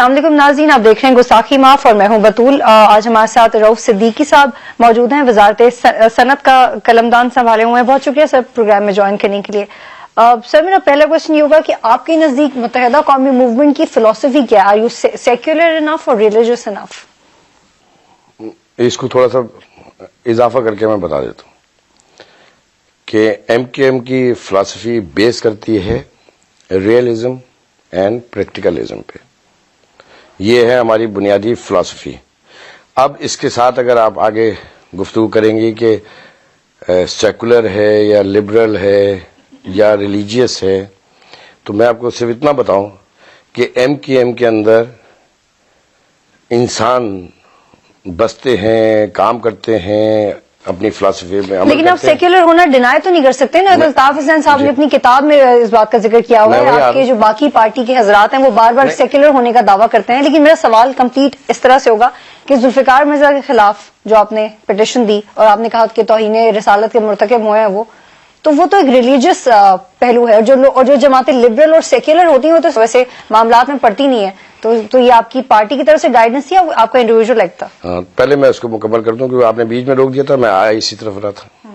السلام علیکم ناظرین، آپ دیکھ رہے ہیں گستاخی معاف اور میں ہوں بطول۔ آج ہمارے ساتھ رؤف صدیقی صاحب موجود ہیں، وزارت صنعت کا قلمدان سنبھالے ہوئے ہیں۔ بہت شکریہ سر پروگرام میں جوائن کرنے کے لیے۔ سر میرا پہلا کوشچن یہ ہوگا کہ آپ کے نزدیک متحدہ قومی موومنٹ کی فلسفی کیا ہے؟ آر یو سیکولر انف اور ریلیجس انف؟ اس کو تھوڑا سا اضافہ کر کے میں بتا دیتا ہوں کہ ایم کیو ایم کی فلسفی بیس کرتی ہے ریئلزم اینڈ پریکٹیکلزم پہ۔ یہ ہے ہماری بنیادی فلسفی۔ اب اس کے ساتھ اگر آپ آگے گفتگو کریں گے کہ سیکولر ہے یا لبرل ہے یا ریلیجیس ہے، تو میں آپ کو صرف اتنا بتاؤں کہ ایم کیو ایم کے اندر انسان بستے ہیں، کام کرتے ہیں، اپنی فلسفی میں عمل لیکن آپ سیکولر ہونا ڈینائی تو نہیں کر سکتے نا۔ الطاف حسین صاحب نے اپنی کتاب میں اس بات کا ذکر کیا ہوا ہے۔ آپ کے جو باقی پارٹی کے حضرات ہیں وہ بار بار سیکولر ہونے کا دعویٰ کرتے ہیں، لیکن میرا سوال کمپلیٹ اس طرح سے ہوگا کہ ذوالفقار مرزا کے خلاف جو آپ نے پٹیشن دی اور آپ نے کہا کہ توہین رسالت کے مرتکب ہوئے ہیں وہ تو ایک ریلیجس پہلو ہے، اور جو جماعتیں لبرل اور سیکولر ہوتی ہیں وہ تو ویسے معاملات میں پڑتی نہیں ہے۔ تو یہ آپ کی پارٹی کی طرف سے گائیڈنس تھی یا آپ کا انڈیویجول ایکٹ تھا؟ پہلے میں اس کو مکمل کر دوں کیونکہ آپ نے بیچ میں روک دیا تھا، میں آیا اسی طرف رہا تھا۔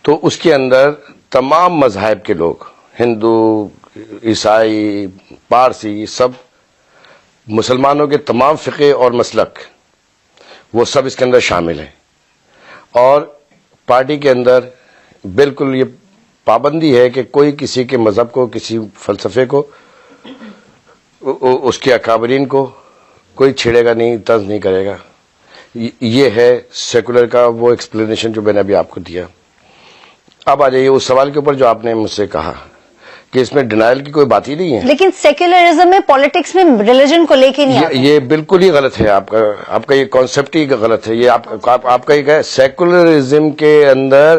تو اس کے اندر تمام مذاہب کے لوگ، ہندو، عیسائی، پارسی، سب مسلمانوں کے تمام فقہ اور مسلک وہ سب اس کے اندر شامل ہیں، اور پارٹی کے اندر بالکل یہ پابندی ہے کہ کوئی کسی کے مذہب کو، کسی فلسفے کو، اس کے اکابرین کو کوئی چھیڑے گا نہیں، طنز نہیں کرے گا۔ یہ ہے سیکولر کا وہ ایکسپلینیشن جو میں نے ابھی آپ کو دیا۔ اب آ جائیے اس سوال کے اوپر جو آپ نے مجھ سے کہا کہ اس میں ڈینائل کی کوئی بات ہی نہیں ہے۔ لیکن سیکولرزم میں پالیٹکس میں ریلیجن کو لے کے نہیں آتا۔ یہ بالکل ہی غلط ہے، آپ کا یہ کانسیپٹ ہی غلط ہے۔ یہ آپ کا یہ سیکولرزم کے اندر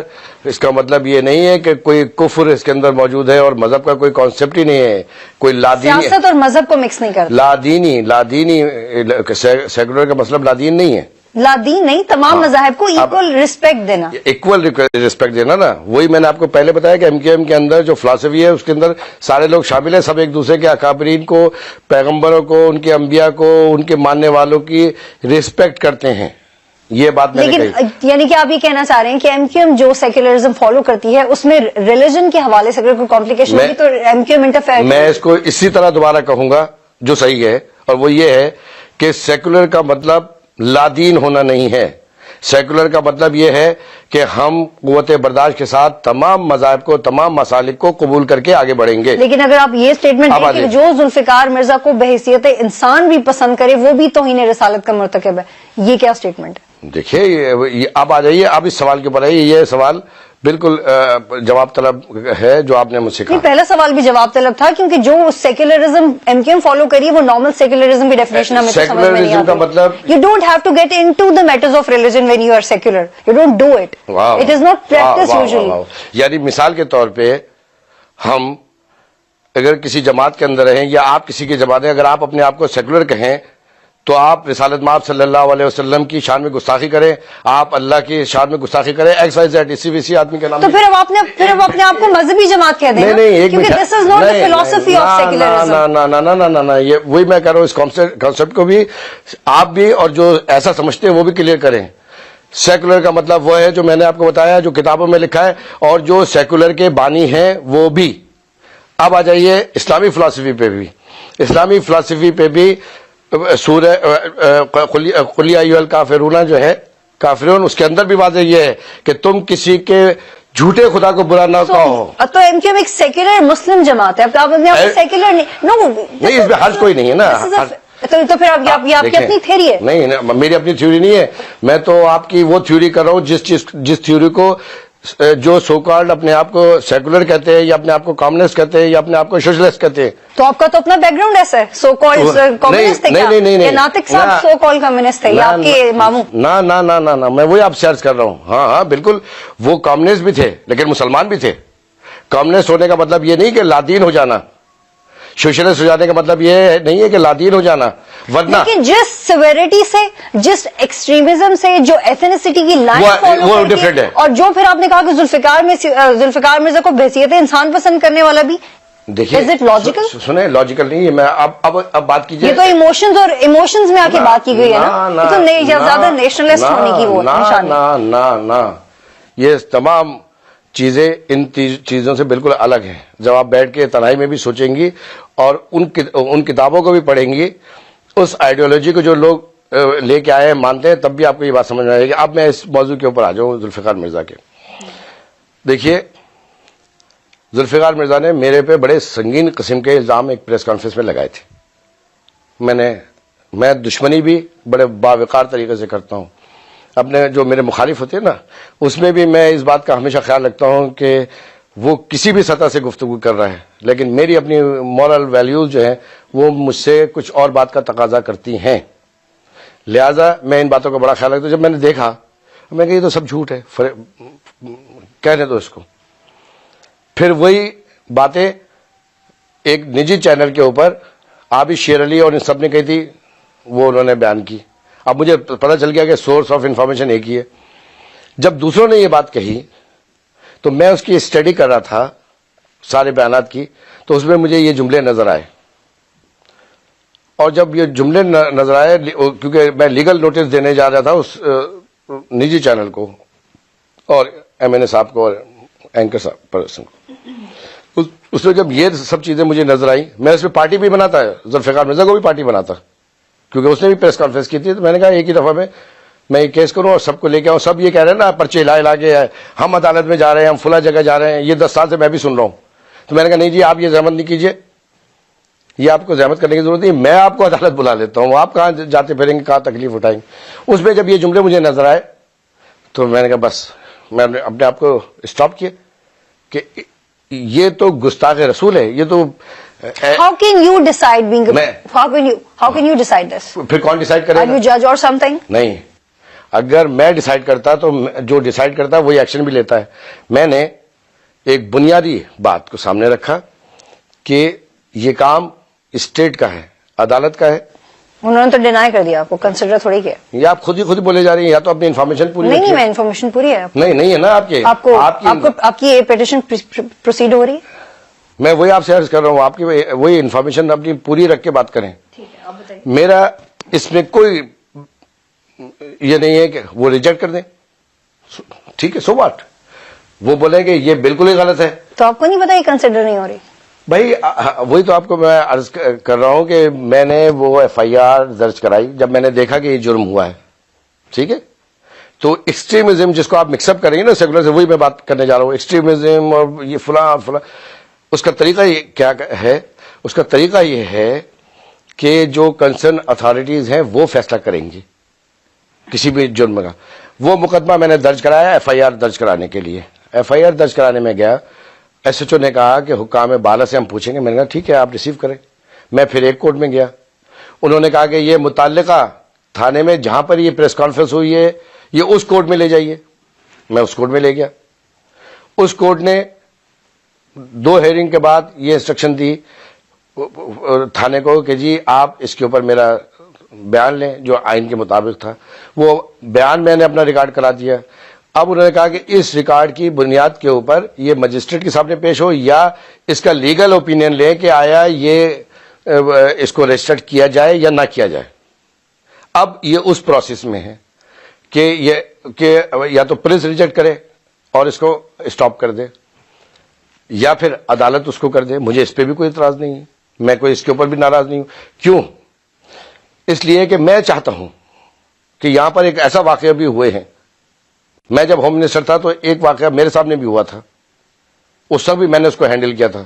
اس کا مطلب یہ نہیں ہے کہ کوئی کفر اس کے اندر موجود ہے اور مذہب کا کوئی کانسیپٹ ہی نہیں ہے، کوئی لادینی سیاست اور مذہب کو مکس نہیں کرتا۔ لادینی سیکولر کا مطلب لادین نہیں ہے، لادین نہیں، تمام مذاہب کو ایکول ریسپیکٹ دینا، ایکول ریسپیکٹ دینا نا۔ وہی میں نے آپ کو پہلے بتایا کہ ایم کیو ایم کے اندر جو فلسفی ہے اس کے اندر سارے لوگ شامل ہیں، سب ایک دوسرے کے اکابرین کو، پیغمبروں کو، ان کے انبیاء کو، ان کے ماننے والوں کی ریسپیکٹ کرتے ہیں۔ یہ بات میں نے کہی۔ لیکن یعنی کہ آپ یہ کہنا چاہ رہے ہیں کہ ایم کیو ایم جو سیکولرزم فالو کرتی ہے اس میں ریلیجن کے حوالے سے اگر کوئی کمپلیکیشن ہوگی تو ایم کیو ایم انٹرفیئر۔ میں اس کو اسی طرح دوبارہ کہوں گا جو صحیح ہے، اور وہ یہ ہے کہ سیکولر کا مطلب لادین ہونا نہیں ہے۔ سیکولر کا مطلب یہ ہے کہ ہم قوت برداشت کے ساتھ تمام مذاہب کو، تمام مسالک کو قبول کر کے آگے بڑھیں گے۔ لیکن اگر آپ یہ اسٹیٹمنٹ دیں کہ جو ذوالفقار مرزا کو بحیثیت انسان بھی پسند کرے وہ بھی توہین رسالت کا مرتکب ہے، یہ کیا اسٹیٹمنٹ ہے؟ دیکھیے اب آ جائیے، آپ اس سوال کے اوپر آئیے۔ یہ سوال بالکل جواب طلب ہے جو آپ نے مجھ سے کہا۔ پہلا سوال بھی جواب طلب تھا کیونکہ جو secularism MQM follow کری وہ نارمل سیکولرزم کی ڈیفینیشن ہمیں سمجھ میں نہیں آتی۔ کا مطلب you don't have to get into the matters of religion when you are secular, you don't do it, it is not practice usually. یعنی مثال کے طور پہ ہم اگر کسی جماعت کے اندر ہیں یا آپ کسی کی جماعت ہیں، اگر آپ اپنے آپ کو سیکولر کہیں تو آپ رسالت مآب صلی اللہ علیہ وسلم کی شان میں گستاخی کریں، آپ اللہ کی شان میں گستاخی کریں، ایکس وائی زیڈ اسی ویسی آدمی کے نام۔ تو پھر اب اپنے آپ کو مذہبی جماعت کہہ دیں نہیں، کیونکہ دس از ناٹ دی فلسفی آف سیکولرزم۔ نہ، یہ وہی میں کہہ رہا ہوں، اس کانسیپٹ کو بھی آپ بھی اور جو ایسا سمجھتے ہیں وہ بھی کلیئر کریں۔ سیکولر کا مطلب وہ ہے جو میں نے آپ کو بتایا، جو کتابوں میں لکھا ہے، اور جو سیکولر کے بانی ہیں وہ بھی۔ اب آ جائیے اسلامی فلسفی پہ بھی۔ اسلامی فلسفی پہ بھی سورہ قل یا ایھا الکافرون جو ہے کافرون، اس کے اندر بھی واضح یہ ہے کہ تم کسی کے جھوٹے خدا کو برا نہ کہو۔ تو ایم کیو ایم ایک سیکولر مسلم جماعت ہے، آپ اپنے آپ کو سیکولر نہیں، اس میں حرج کوئی نہیں ہے نا۔ تو پھر آپ کی اپنی تھیوری ہے؟ نہیں، میری اپنی تھیوری نہیں ہے، میں تو آپ کی وہ تھیوری کر رہا ہوں جس تھیوری کو جو سو کالڈ اپنے آپ کو سیکولر کہتے ہیں یا اپنے آپ کو کامسٹ کہتے ہیں یا اپنے آپ کو سوشلسٹ کہتے ہیں۔ تو آپ کا تو اپنا بیک گراؤنڈ ایسا ہے، سو کالڈ کمیونسٹ ہے کیا؟ نہیں، ناطق صاحب سو کالڈ کمیونسٹ ہے یا آپ کے ماموں؟ نہ، میں وہی آپ سرچ کر رہا ہوں۔ ہاں بالکل، وہ کامسٹ بھی تھے لیکن مسلمان بھی تھے۔ کامسٹ ہونے کا مطلب یہ نہیں کہ لادین ہو جانا، سوشلسٹ ہو جانے کا مطلب یہ نہیں ہے کہ لادین ہو جانا، ورنہ لیکن جس سیویرٹی سے، جس ایکسٹریمزم سے، جو ایتھنیسٹی کی لائن فالو ڈفرینٹ ہے، اور جو پھر آپ نے کہا کہ ذوالفقار مرزا کو بحیثیت انسان پسند کرنے والا بھی دیکھیے Is it logical? سنیں لاجیکل نہیں ہے. میں اب بات کیجیے. یہ تو ایموشنز میں آ کے بات کی گئی ہے نا, تو زیادہ نیشنلسٹ ہونے کی وہ نشانی. نہ یہ تمام چیزیں ان چیزوں سے بالکل الگ ہیں. جب آپ بیٹھ کے تنہائی میں بھی سوچیں گی اور ان کتابوں کو بھی پڑھیں گی, اس آئیڈیالوجی کو جو لوگ لے کے آئے ہیں مانتے ہیں, تب بھی آپ کو یہ بات سمجھ میں آئے گی. اب میں اس موضوع کے اوپر آ جاؤں ذوالفقار مرزا کے. دیکھیے ذوالفقار مرزا نے میرے پہ بڑے سنگین قسم کے الزام ایک پریس کانفرنس میں لگائے تھے. میں دشمنی بھی بڑے باوقار طریقے سے کرتا ہوں. اپنے جو میرے مخالف ہوتے ہیں نا, اس میں بھی میں اس بات کا ہمیشہ خیال رکھتا ہوں کہ وہ کسی بھی سطح سے گفتگو کر رہا ہے, لیکن میری اپنی مورل ویلیوز جو ہیں وہ مجھ سے کچھ اور بات کا تقاضا کرتی ہیں. لہذا میں ان باتوں کا بڑا خیال رکھتا ہوں. جب میں نے دیکھا میں کہ یہ تو سب جھوٹ ہے, کہنے دو اس کو. پھر وہی باتیں ایک نجی چینل کے اوپر آبی شیر علی اور ان سب نے کہی تھی, وہ انہوں نے بیان کی. اب مجھے پتہ چل گیا کہ سورس آف انفارمیشن ایک ہی ہے. جب دوسروں نے یہ بات کہی تو میں اس کی اسٹڈی کر رہا تھا سارے بیانات کی, تو اس میں مجھے یہ جملے نظر آئے. اور جب یہ جملے نظر آئے, کیونکہ میں لیگل نوٹس دینے جا رہا تھا اس نجی چینل کو اور ایم این اے صاحب کو اور اینکر صاحب پرسن کو, اس میں جب یہ سب چیزیں مجھے نظر آئی, میں اس میں پارٹی بھی بناتا ہے, ذوالفقار مرزا کو بھی پارٹی بناتا, کیونکہ اس نے بھی پریس کانفرنس کی تھی. تو میں نے کہا ایک ہی دفعہ میں یہ کیس کروں اور سب کو لے کے آؤں. سب یہ کہہ رہے ہیں نا پرچے لا کے ہم عدالت میں جا رہے ہیں, ہم فلاں جگہ جا رہے ہیں, یہ 10 سال سے میں بھی سن رہا ہوں. تو میں نے کہا نہیں جی, آپ یہ زحمت نہیں کیجیے, یہ آپ کو زحمت کرنے کی ضرورت نہیں, میں آپ کو عدالت بلا لیتا ہوں, آپ کہاں جاتے پھریں گے, کہاں تکلیف اٹھائیں گے. اس میں جب یہ جملے مجھے نظر آئے تو میں نے کہا بس, میں نے اپنے آپ کو اسٹاپ کیا کہ یہ تو گستاخ رسول ہے. یہ تو How can you decide being how can you decide this? پھر کون ڈیسائیڈ کرے Are you judge or something? نہیں, اگر میں ڈیسائیڈ کرتا تو جو ڈیسائیڈ کرتا وہی ایکشن بھی لیتا ہے. میں نے ایک بنیادی بات کو سامنے رکھا کہ یہ کام اسٹیٹ کا ہے, عدالت کا ہے. انہوں نے تو ڈینائی کر دیا, آپ کو کنسیڈر تھوڑی کیا. یا آپ خود ہی بولے جا رہی ہیں, یا تو اپنی انفارمیشن پوری نہیں, میں انفارمیشن پوری ہے. نہیں ہے نا آپ کی یہ پیٹیشن پروسیڈ ہو رہی ہے. میں وہی آپ سے عرض کر رہا ہوں, آپ کی وہی انفارمیشن اپنی پوری رکھ کے بات کریں. میرا اس میں کوئی یہ نہیں ہے کہ وہ ریجیکٹ کر دیں, ٹھیک ہے, سو واٹ. وہ بولیں کہ یہ بالکل ہی غلط ہے, تو آپ کو نہیں پتا یہ کنسیڈر نہیں ہو رہی. بھائی وہی تو آپ کو میں عرض کر رہا ہوں کہ میں نے وہ ایف آئی آر درج کرائی جب میں نے دیکھا کہ یہ جرم ہوا ہے, ٹھیک ہے. تو ایکسٹریمزم جس کو آپ مکس اپ کریں گے نا سیکولر سے, وہی میں بات کرنے جا رہا ہوں. ایکسٹریمزم اور یہ فلاں, اس کا طریقہ کیا ہے؟ اس کا طریقہ یہ ہے کہ جو کنسرن اتھارٹیز ہیں وہ فیصلہ کریں گی کسی بھی جرم کا. وہ مقدمہ میں نے درج کرایا ایف آئی آر درج کرانے کے لیے. ایف آئی آر درج کرانے میں گیا, ایس ایچ او نے کہا کہ حکام بالا سے ہم پوچھیں گے. میں نے کہا ٹھیک ہے, آپ ریسیو کریں. میں پھر ایک کورٹ میں گیا, انہوں نے کہا کہ یہ متعلقہ تھانے میں جہاں پر یہ پریس کانفرنس ہوئی ہے یہ اس کورٹ میں لے جائیے. میں اس کورٹ میں لے گیا. اس کورٹ نے 2 ہیئرنگ کے بعد یہ انسٹرکشن دی تھانے کو کہ جی آپ اس کے اوپر میرا بیان لیں جو آئین کے مطابق تھا. وہ بیان میں نے اپنا ریکارڈ کرا دیا. اب انہوں نے کہا کہ اس ریکارڈ کی بنیاد کے اوپر یہ مجسٹریٹ کے سامنے پیش ہو یا اس کا لیگل اوپینین لیں کہ آیا یہ اس کو رجسٹرڈ کیا جائے یا نہ کیا جائے. اب یہ اس پروسیس میں ہے کہ یا تو پولیس ریجیکٹ کرے اور اس کو اسٹاپ کر دے یا پھر عدالت اس کو کر دے. مجھے اس پہ بھی کوئی اعتراض نہیں ہے, میں کوئی اس کے اوپر بھی ناراض نہیں ہوں. کیوں؟ اس لیے کہ میں چاہتا ہوں کہ یہاں پر ایک ایسا واقعہ بھی ہوئے ہیں. میں جب ہوم منسٹر تھا تو ایک واقعہ میرے سامنے بھی ہوا تھا, اس وقت بھی میں نے اس کو ہینڈل کیا تھا.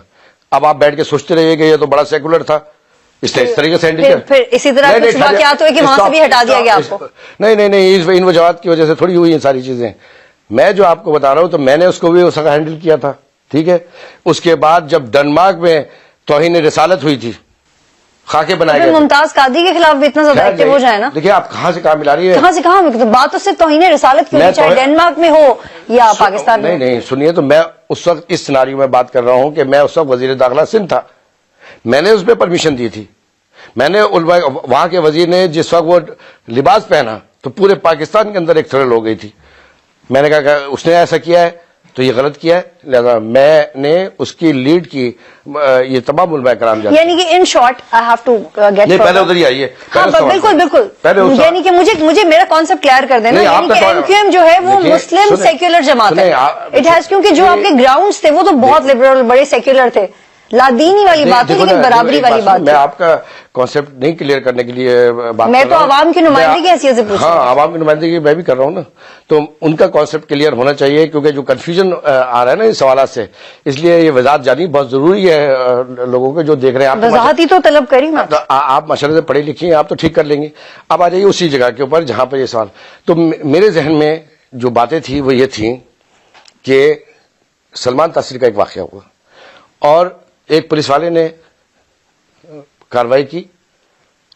اب آپ بیٹھ کے سوچتے رہیے کہ یہ تو بڑا سیکولر تھا, اس نے اس طریقے سے ہینڈل کیا. پھر اسی طرح کچھ واقعات ہوئے کہ وہاں سے بھی ہٹا دیا گیا آپ کو. نہیں, ان وجوہات کی وجہ سے تھوڑی ہوئی ہیں ساری چیزیں. میں جو آپ کو بتا رہا ہوں تو میں نے اس کو بھی اس وقت ہینڈل کیا تھا, ٹھیک ہے. اس کے بعد جب ڈنمارک میں توہین رسالت ہوئی تھی, خاکے بنائے گئے, ممتاز قادری کے خلاف بھی اتنا زیادہ ایکٹیو ہو جائے نا. دیکھیے آپ کہاں سے کہاں ملا رہی ہے, کہاں سے کہاں, بات اس سے توہین رسالت کی ہوئی, چاہے ڈنمارک میں ہو یا پاکستان میں. نہیں سنیے, تو میں اس وقت اس سیناریو میں بات کر رہا ہوں کہ میں اس وقت وزیر داخلہ سندھ تھا. میں نے اس پہ پرمیشن دی تھی. میں نے وہاں کے وزیر نے جس وقت وہ لباس پہنا تو پورے پاکستان کے اندر ایک تھرل ہو گئی تھی. میں نے کہا کہ اس نے ایسا کیا ہے, تو یہ غلط کیا ہے. لہذا میں نے اس کی لیڈ کی. یہ تمام علماء کرام جانتے ہیں. یعنی کہ in short I have to get. نہیں پہلے ادھر ہی آئیے. ہاں بالکل. یعنی کہ مجھے میرا کانسیپٹ کلیئر کر دینا. یعنی کہ ایم کیو ایم جو ہے وہ مسلم سیکولر جماعت ہے. اٹ ہیز, کیونکہ جو آپ کے گراؤنڈز تھے وہ تو بہت لبرل بڑے سیکولر تھے. لادینی والی بات ہے لیکن برابری والی بات. میں آپ کا کانسیپٹ نہیں کلیئر کرنے کے لیے بات میں تو عوام کی نمائندگی حیثیت سے پوچھ. ہاں عوام کی نمائندگی میں بھی کر رہا ہوں نا, تو ان کا کانسیپٹ کلیئر ہونا چاہیے کیونکہ جو کنفیوژن آ رہا ہے نا ان سوالات سے, اس لیے یہ وضاحت جانی بہت ضروری ہے لوگوں کے جو دیکھ رہے ہیں. وضاحت ہی تو طلب کری میں. آپ ماشاءاللہ سے پڑھے لکھے ہیں, آپ تو ٹھیک کر لیں گے. اب آ جائیے اسی جگہ کے اوپر جہاں پر یہ سوال. تو میرے ذہن میں جو باتیں تھیں وہ یہ تھیں کہ سلمان تاثیر کا ایک واقعہ ہوا اور ایک پولیس والے نے کارروائی کی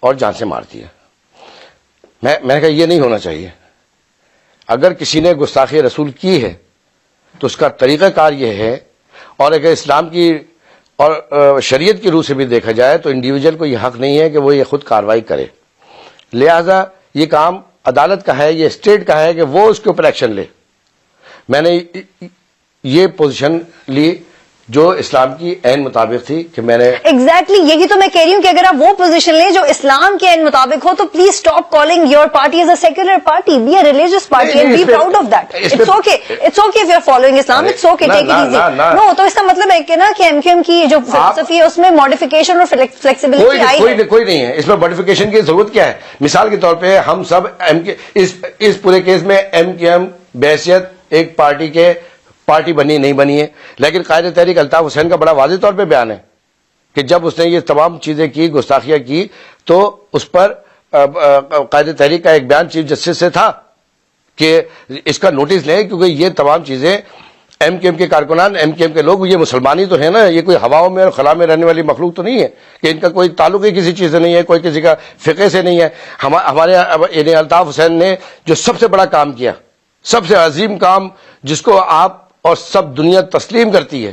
اور جان سے مار دیا. میں نے کہا یہ نہیں ہونا چاہیے. اگر کسی نے گستاخی رسول کی ہے تو اس کا طریقہ کار یہ ہے, اور اگر اسلام کی اور شریعت کی روح سے بھی دیکھا جائے تو انڈیویجل کو یہ حق نہیں ہے کہ وہ یہ خود کارروائی کرے. لہذا یہ کام عدالت کا ہے, یہ اسٹیٹ کا ہے کہ وہ اس کے اوپر ایکشن لے. میں نے یہ پوزیشن لی جو اسلام کی عین مطابق تھی کہ میں نے ایگزیکٹلی یہی تو میں کہہ رہی ہوں کہ اگر آپ وہ پوزیشن لیں جو اسلام کے عین مطابق ہو تو please stop calling your party as a secular party. Be a religious party and be proud of that. It's okay if you are following Islam, it's okay, take it easy. No, تو اس کا مطلب ہے کہ نا کہ M Q M کی جو فلسفی ہے اس میں ماڈیفیکیشن اور فلیکسیبلٹی آئی ہے. کوئی نہیں ہے اس میں ماڈیفیکیشن کی ضرورت. کیا ہے مثال کے طور پہ ہم سب اس پورے کیس میں ایم کیو ایم بحیثیت ایک پارٹی کے پارٹی بنی نہیں بنی ہے, لیکن قائد تحریک الطاف حسین کا بڑا واضح طور پہ بیان ہے کہ جب اس نے یہ تمام چیزیں کی, گستاخیاں کی, تو اس پر قائد تحریک کا ایک بیان چیف جسٹس سے تھا کہ اس کا نوٹس لیں کیونکہ یہ تمام چیزیں ایم کیو ایم کے کارکنان, ایم کیو ایم کے لوگ, یہ مسلمانی تو ہے نا, یہ کوئی ہواؤں میں اور خلا میں رہنے والی مخلوق تو نہیں ہے کہ ان کا کوئی تعلق ہی کسی چیز سے نہیں ہے, کوئی کسی کا فقہ سے نہیں ہے. ہمارے الطاف حسین نے جو سب سے بڑا کام کیا, سب سے عظیم کام جس کو آپ اور سب دنیا تسلیم کرتی ہے,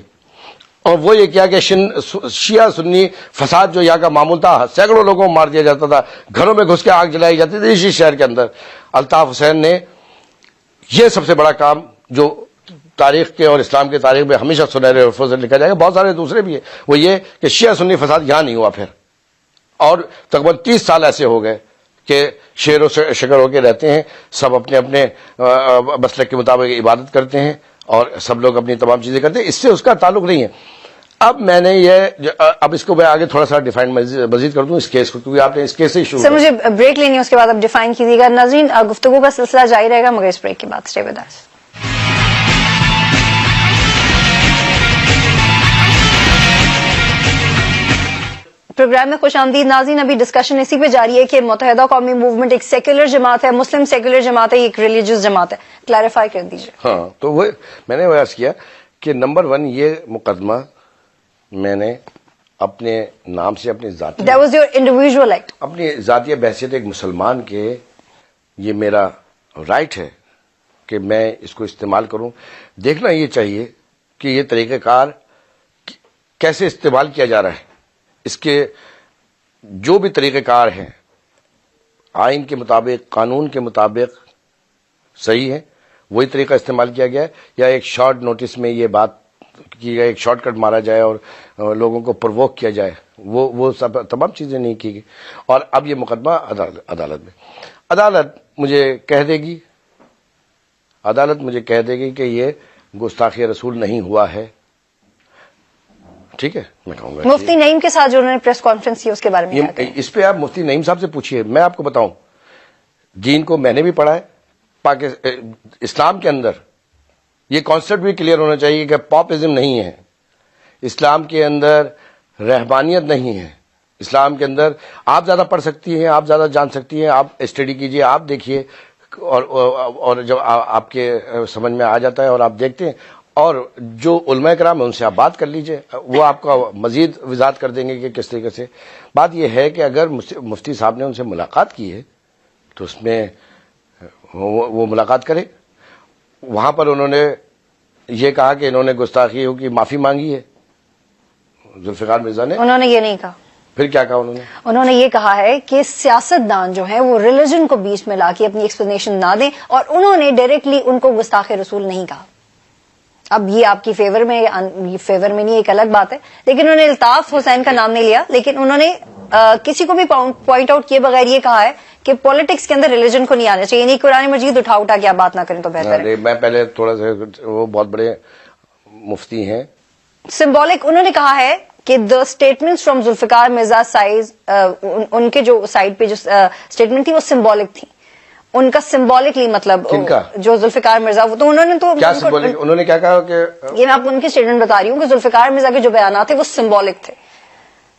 اور وہ یہ کیا کہ شیعہ سنی فساد جو یہاں کا معمول تھا, سینکڑوں لوگوں کو مار دیا جاتا تھا, گھروں میں گھس کے آگ جلائی جاتی تھی اسی شہر کے اندر. الطاف حسین نے یہ سب سے بڑا کام جو تاریخ کے اور اسلام کے تاریخ میں ہمیشہ سنہرے الفاظ سے لکھا جائے گا, بہت سارے دوسرے بھی ہیں, وہ یہ کہ شیعہ سنی فساد یہاں نہیں ہوا پھر, اور تقریباً 30 سال ایسے ہو گئے کہ شیر و شکر ہو کے رہتے ہیں, سب اپنے اپنے مسلک کے مطابق عبادت کرتے ہیں اور سب لوگ اپنی تمام چیزیں کرتے ہیں, اس سے اس کا تعلق نہیں ہے. اب میں نے اب اس کو میں آگے تھوڑا سا ڈیفائن مزید کر دوں اس کیس کو, کیونکہ آپ نے اس کیس سے شروع. سر مجھے بریک لینی ہے, اس کے بعد اب ڈیفائن کیجیے گا. ناظرین گفتگو کا سلسلہ جاری رہے گا مگر اس بریک کے بعد. Stay with us. پروگرام میں خوش آمدید ناظرین. ابھی ڈسکشن اسی پہ جاری ہے کہ متحدہ قومی موومنٹ ایک سیکولر جماعت ہے, مسلم سیکولر جماعت ہے, ایک ریلیجیس جماعت ہے. کلیریفائی کر دیجیے. ہاں تو وہ میں نے عرض کیا کہ نمبر 1 یہ مقدمہ میں نے اپنے نام سے اپنی ذاتی That was your individual act. اپنی ذاتی بحثیت ایک مسلمان کے یہ میرا رائٹ ہے کہ میں اس کو استعمال کروں. دیکھنا یہ چاہیے کہ یہ طریقہ کار کیسے استعمال کیا جا رہا ہے. اس کے جو بھی طریقہ کار ہیں آئین کے مطابق, قانون کے مطابق صحیح ہے, وہی طریقہ استعمال کیا گیا ہے, یا ایک شارٹ نوٹس میں یہ بات کی گئی, ایک شارٹ کٹ مارا جائے اور لوگوں کو پرووک کیا جائے, وہ سب تمام چیزیں نہیں کی گئی. اور اب یہ مقدمہ عدالت میں, عدالت مجھے کہہ دے گی کہ یہ گستاخی رسول نہیں ہوا ہے. ٹھیک ہے, میں کہوں گا مفتی نعیم کے ساتھ جو انہوں نے پریس کانفرنس کی اس کے بارے میں اس پہ آپ مفتی نعیم صاحب سے پوچھیے. میں آپ کو بتاؤں, دین کو میں نے بھی پڑھا ہے, اسلام کے اندر یہ کانسیپٹ بھی کلیئر ہونا چاہیے کہ پاپزم نہیں ہے, اسلام کے اندر رہبانیت نہیں ہے, اسلام کے اندر آپ زیادہ پڑھ سکتی ہیں, آپ زیادہ جان سکتی ہیں, آپ اسٹڈی کیجئے, آپ دیکھیے, اور جب آپ کے سمجھ میں آ جاتا ہے اور آپ دیکھتے ہیں, اور جو علماء کرام ہیں ان سے آپ بات کر لیجئے, وہ آپ کا مزید وضاحت کر دیں گے کہ کس طریقے سے. بات یہ ہے کہ اگر مفتی صاحب نے ان سے ملاقات کی ہے تو اس میں وہ ملاقات کرے. وہاں پر انہوں نے یہ کہا کہ انہوں نے گستاخیوں کی معافی مانگی ہے, ذوالفقار مرزا نے. انہوں نے یہ نہیں کہا. پھر کیا کہا انہوں نے یہ کہا ہے کہ سیاستدان جو ہیں وہ ریلیجن کو بیچ میں لا کے اپنی ایکسپلینیشن نہ دیں, اور انہوں نے ڈائریکٹلی ان کو گستاخ رسول نہیں کہا. اب یہ آپ کی فیور میں نہیں ایک الگ بات ہے، لیکن انہوں نے الطاف حسین کا نام نہیں لیا، لیکن انہوں نے کسی کو بھی پوائنٹ آؤٹ کیے بغیر یہ کہا ہے کہ پالیٹکس کے اندر ریلیجن کو نہیں آنا چاہیے، یعنی قرآن مجید اٹھا کے آپ بات نہ کریں تو بہتر ہے۔ میں پہلے تھوڑا سا، وہ بہت بڑے مفتی ہیں، سمبولک انہوں نے کہا ہے کہ the statement from Zulfiqar Mirza سائز، ان کے جو سائڈ پہ جو اسٹیٹمنٹ تھی وہ سمبولک تھی، ان کا سمبولکلی مطلب جو ذوالفقار مرزا، تو انہوں نے تو کیا سمبولک، انہوں نے کیا کہا کہ یہ میں آپ کو ان کی اسٹیٹمنٹ بتا رہی ہوں کہ ذوالفقار مرزا کے جو بیانات تھے وہ سمبولک تھے،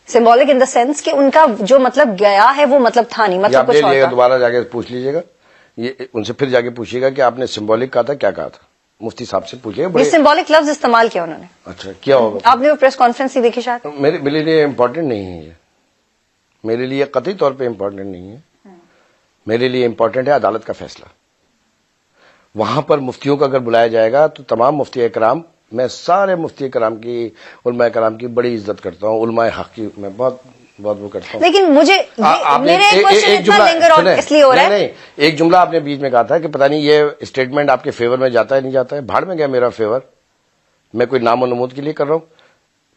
سمبولک ان دا سینس کہ ان کا جو مطلب گیا ہے وہ مطلب تھا نہیں، مطلب کچھ اور تھا۔ دوبارہ جا کے پوچھ لیجیے گا، یہ ان سے پھر جا کے پوچھیے گا کہ آپ نے سمبولک کہا تھا، کیا کہا تھا، مفتی صاحب سے پوچھیے گا۔ یہ سمبولک لفظ استعمال کیا انہوں نے۔ اچھا، کیا ہوگا؟ آپ نے وہ پریس کانفرنس ہی دیکھی شاید؟ میرے لیے امپورٹنٹ نہیں ہے، یہ میرے لیے قطعی طور پہ امپورٹنٹ نہیں ہے، میرے لیے امپورٹنٹ ہے عدالت کا فیصلہ۔ وہاں پر مفتیوں کو اگر بلایا جائے گا تو تمام مفتی کرام، میں سارے مفتی کرام کی، علماء کرام کی بڑی عزت کرتا ہوں، علماء حق کی میں بہت وہ کرتا ہوں، لیکن مجھے میرے اس لیے ہو رہا ہے، نہیں، ایک جملہ آپ نے بیچ میں کہا تھا کہ پتہ نہیں یہ اسٹیٹمنٹ آپ کے فیور میں جاتا ہے نہیں جاتا ہے، بھاڑ میں گیا میرا فیور، میں کوئی نام و نمود کے لیے کر رہا ہوں،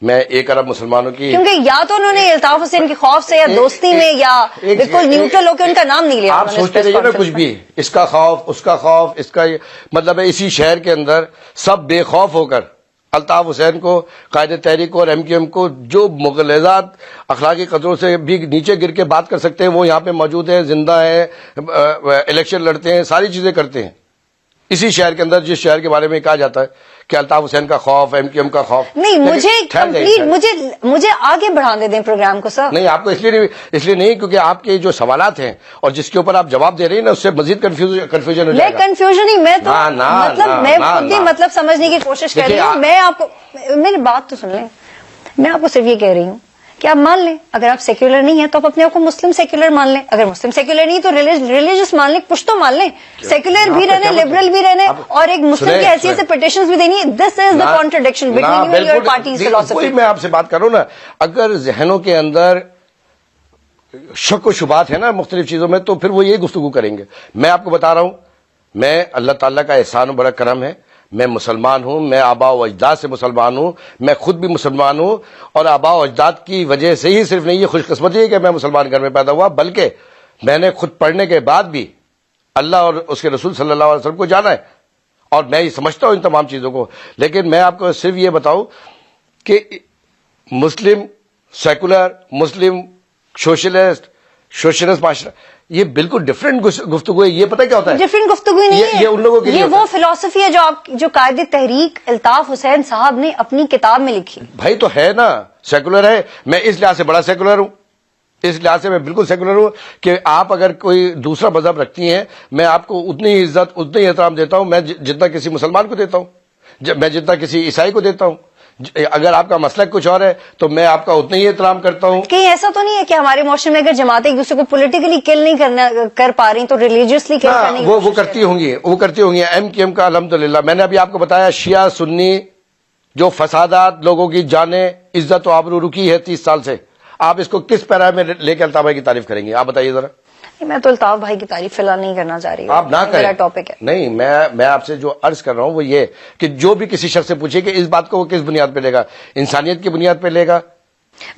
میں 1 ارب مسلمانوں کی، کیونکہ یا تو انہوں نے الطاف حسین کے خوف سے یا دوستی میں یا بالکل نیوٹرل ہو کے ان کا نام نہیں لیا۔ آپ سوچتے رہیے نا کچھ بھی، اس کا خوف، اس کا خوف، اس کا مطلب ہے اسی شہر کے اندر سب بے خوف ہو کر الطاف حسین کو، قائد تحریک کو اور MQM کو جو مغلظات اخلاقی قدروں سے بھی نیچے گر کے بات کر سکتے ہیں وہ یہاں پہ موجود ہیں، زندہ ہیں، الیکشن لڑتے ہیں، ساری چیزیں کرتے ہیں اسی شہر کے اندر، جس شہر کے بارے میں کہا جاتا ہے کہ الطاف حسین کا خوف، MQM کا خوف۔ نہیں، مجھے آگے بڑھانے دیں پروگرام کو سر۔ نہیں، آپ کو اس لیے نہیں کیونکہ آپ کے جو سوالات ہیں اور جس کے اوپر آپ جواب دے رہی ہیں نا، اس سے مزید کنفیوژن ہو جائے گا۔ کنفیوژن ہی میں تو مطلب سمجھنے کی کوشش کر رہی ہوں، میں آپ کو، میری بات تو سن لیں، میں آپ کو صرف یہ کہہ رہی ہوں کہ آپ مان لیں اگر آپ سیکولر نہیں ہیں تو آپ اپنے آپ کو مسلم سیکولر مان لیں، اگر مسلم سیکولر نہیں تو ریلیجس مان لیں، پشتو مان لیں، سیکولر بھی رہنے، لبرل بھی رہنے اور ایک مسلم کی حیثیت سے پٹیشنز بھی دینی۔ This is the contradiction between you and your parties فلسفی۔ میں آپ سے بات کر رہا ہوں نا، اگر ذہنوں کے اندر شک و شبہات ہیں نا مختلف چیزوں میں، تو پھر وہ یہی گفتگو کریں گے۔ میں آپ کو بتا رہا ہوں، میں اللہ تعالیٰ کا احسان و بڑا کرم ہے، میں مسلمان ہوں، میں آباء و اجداد سے مسلمان ہوں، میں خود بھی مسلمان ہوں، اور آباء و اجداد کی وجہ سے ہی صرف نہیں یہ خوش قسمتی ہے کہ میں مسلمان گھر میں پیدا ہوا، بلکہ میں نے خود پڑھنے کے بعد بھی اللہ اور اس کے رسول صلی اللہ علیہ وسلم کو جانا ہے، اور میں یہ سمجھتا ہوں ان تمام چیزوں کو۔ لیکن میں آپ کو صرف یہ بتاؤں کہ مسلم سیکولر، مسلم سوشلسٹ معاشرہ، یہ بالکل ڈفرینٹ گفتگو ہے۔ یہ پتہ کیا ہوتا ہے؟ ڈفرینٹ گفتگو ہی نہیں ہے، یہ ان لوگوں کے لیے یہ وہ فلسفی ہے جو قائد تحریک الطاف حسین صاحب نے اپنی کتاب میں لکھی۔ بھائی تو ہے نا، سیکولر ہے، میں اس لحاظ سے بڑا سیکولر ہوں، اس لحاظ سے میں بالکل سیکولر ہوں کہ آپ اگر کوئی دوسرا مذہب رکھتی ہیں، میں آپ کو اتنی ہی عزت، اتنی ہی احترام دیتا ہوں میں جتنا کسی مسلمان کو دیتا ہوں، میں جتنا کسی عیسائی کو دیتا ہوں۔ اگر آپ کا مسلک کچھ اور ہے تو میں آپ کا اتنا ہی احترام کرتا ہوں۔ کہیں ایسا تو نہیں ہے کہ ہمارے معاشرے میں اگر جماعتیں ایک دوسرے کو پولیٹیکلی کل نہیں کر پا رہی تو ریلیجیسلی کل کرنے کی وہ کرتی ہوں گی۔ MQM کا الحمدللہ میں نے ابھی آپ کو بتایا، شیعہ سنی جو فسادات، لوگوں کی جانیں، عزت و آبرو رکی ہے 30 سال سے، آپ اس کو کس پیرا میں لے کے الطاف بھائی کی تعریف کریں گے؟ آپ بتائیے ذرا۔ میں تو الطاف بھائی کی تعریف فی الحال نہیں کرنا چاہ رہی ہوں، آپ نہ کریں، میرا ٹاپک ہے۔ نہیں، میں آپ سے جو عرض کر رہا ہوں وہ یہ کہ جو بھی کسی شخص سے پوچھے کہ اس بات کو وہ کس بنیاد پہ لے گا، انسانیت کی بنیاد پہ لے گا؟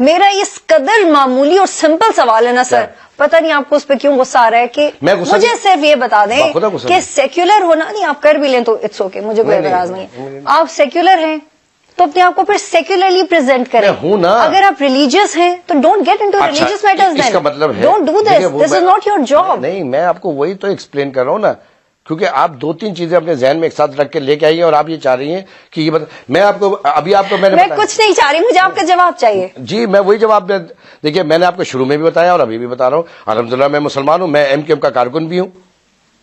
میرا اس قدر معمولی اور سمپل سوال ہے نا سر، پتہ نہیں آپ کو اس پہ کیوں غصہ آ رہا ہے کہ مجھے صرف یہ بتا دیں کہ سیکولر ہونا، نہیں آپ کر بھی لیں تو اٹس اوکے، مجھے کوئی اعتراض نہیں ہے، آپ سیکولر ہیں تو اپنے آپ کو پھر سیکولرلی پریزنٹ کریں۔ اگر آپ ریلیجیس ہیں تو don't get into religious matters, اس کا مطلب ہے don't do this, this is not your job. نہیں، میں آپ کو وہی تو ایکسپلین کر رہا ہوں نا، کیونکہ آپ 2-3 چیزیں اپنے ذہن میں ایک ساتھ رکھ کے لے کے آئیے اور آپ یہ چاہ رہی ہیں کہ یہ میں آپ کو ابھی آپ کو میں کچھ نہیں چاہ رہی، مجھے آپ کا جواب چاہیے۔ جی، میں وہی جواب دیکھیے، میں نے آپ کو شروع میں بھی بتایا اور ابھی بھی بتا رہا ہوں، الحمدللہ میں مسلمان ہوں، میں MQM کا کارکن بھی ہوں،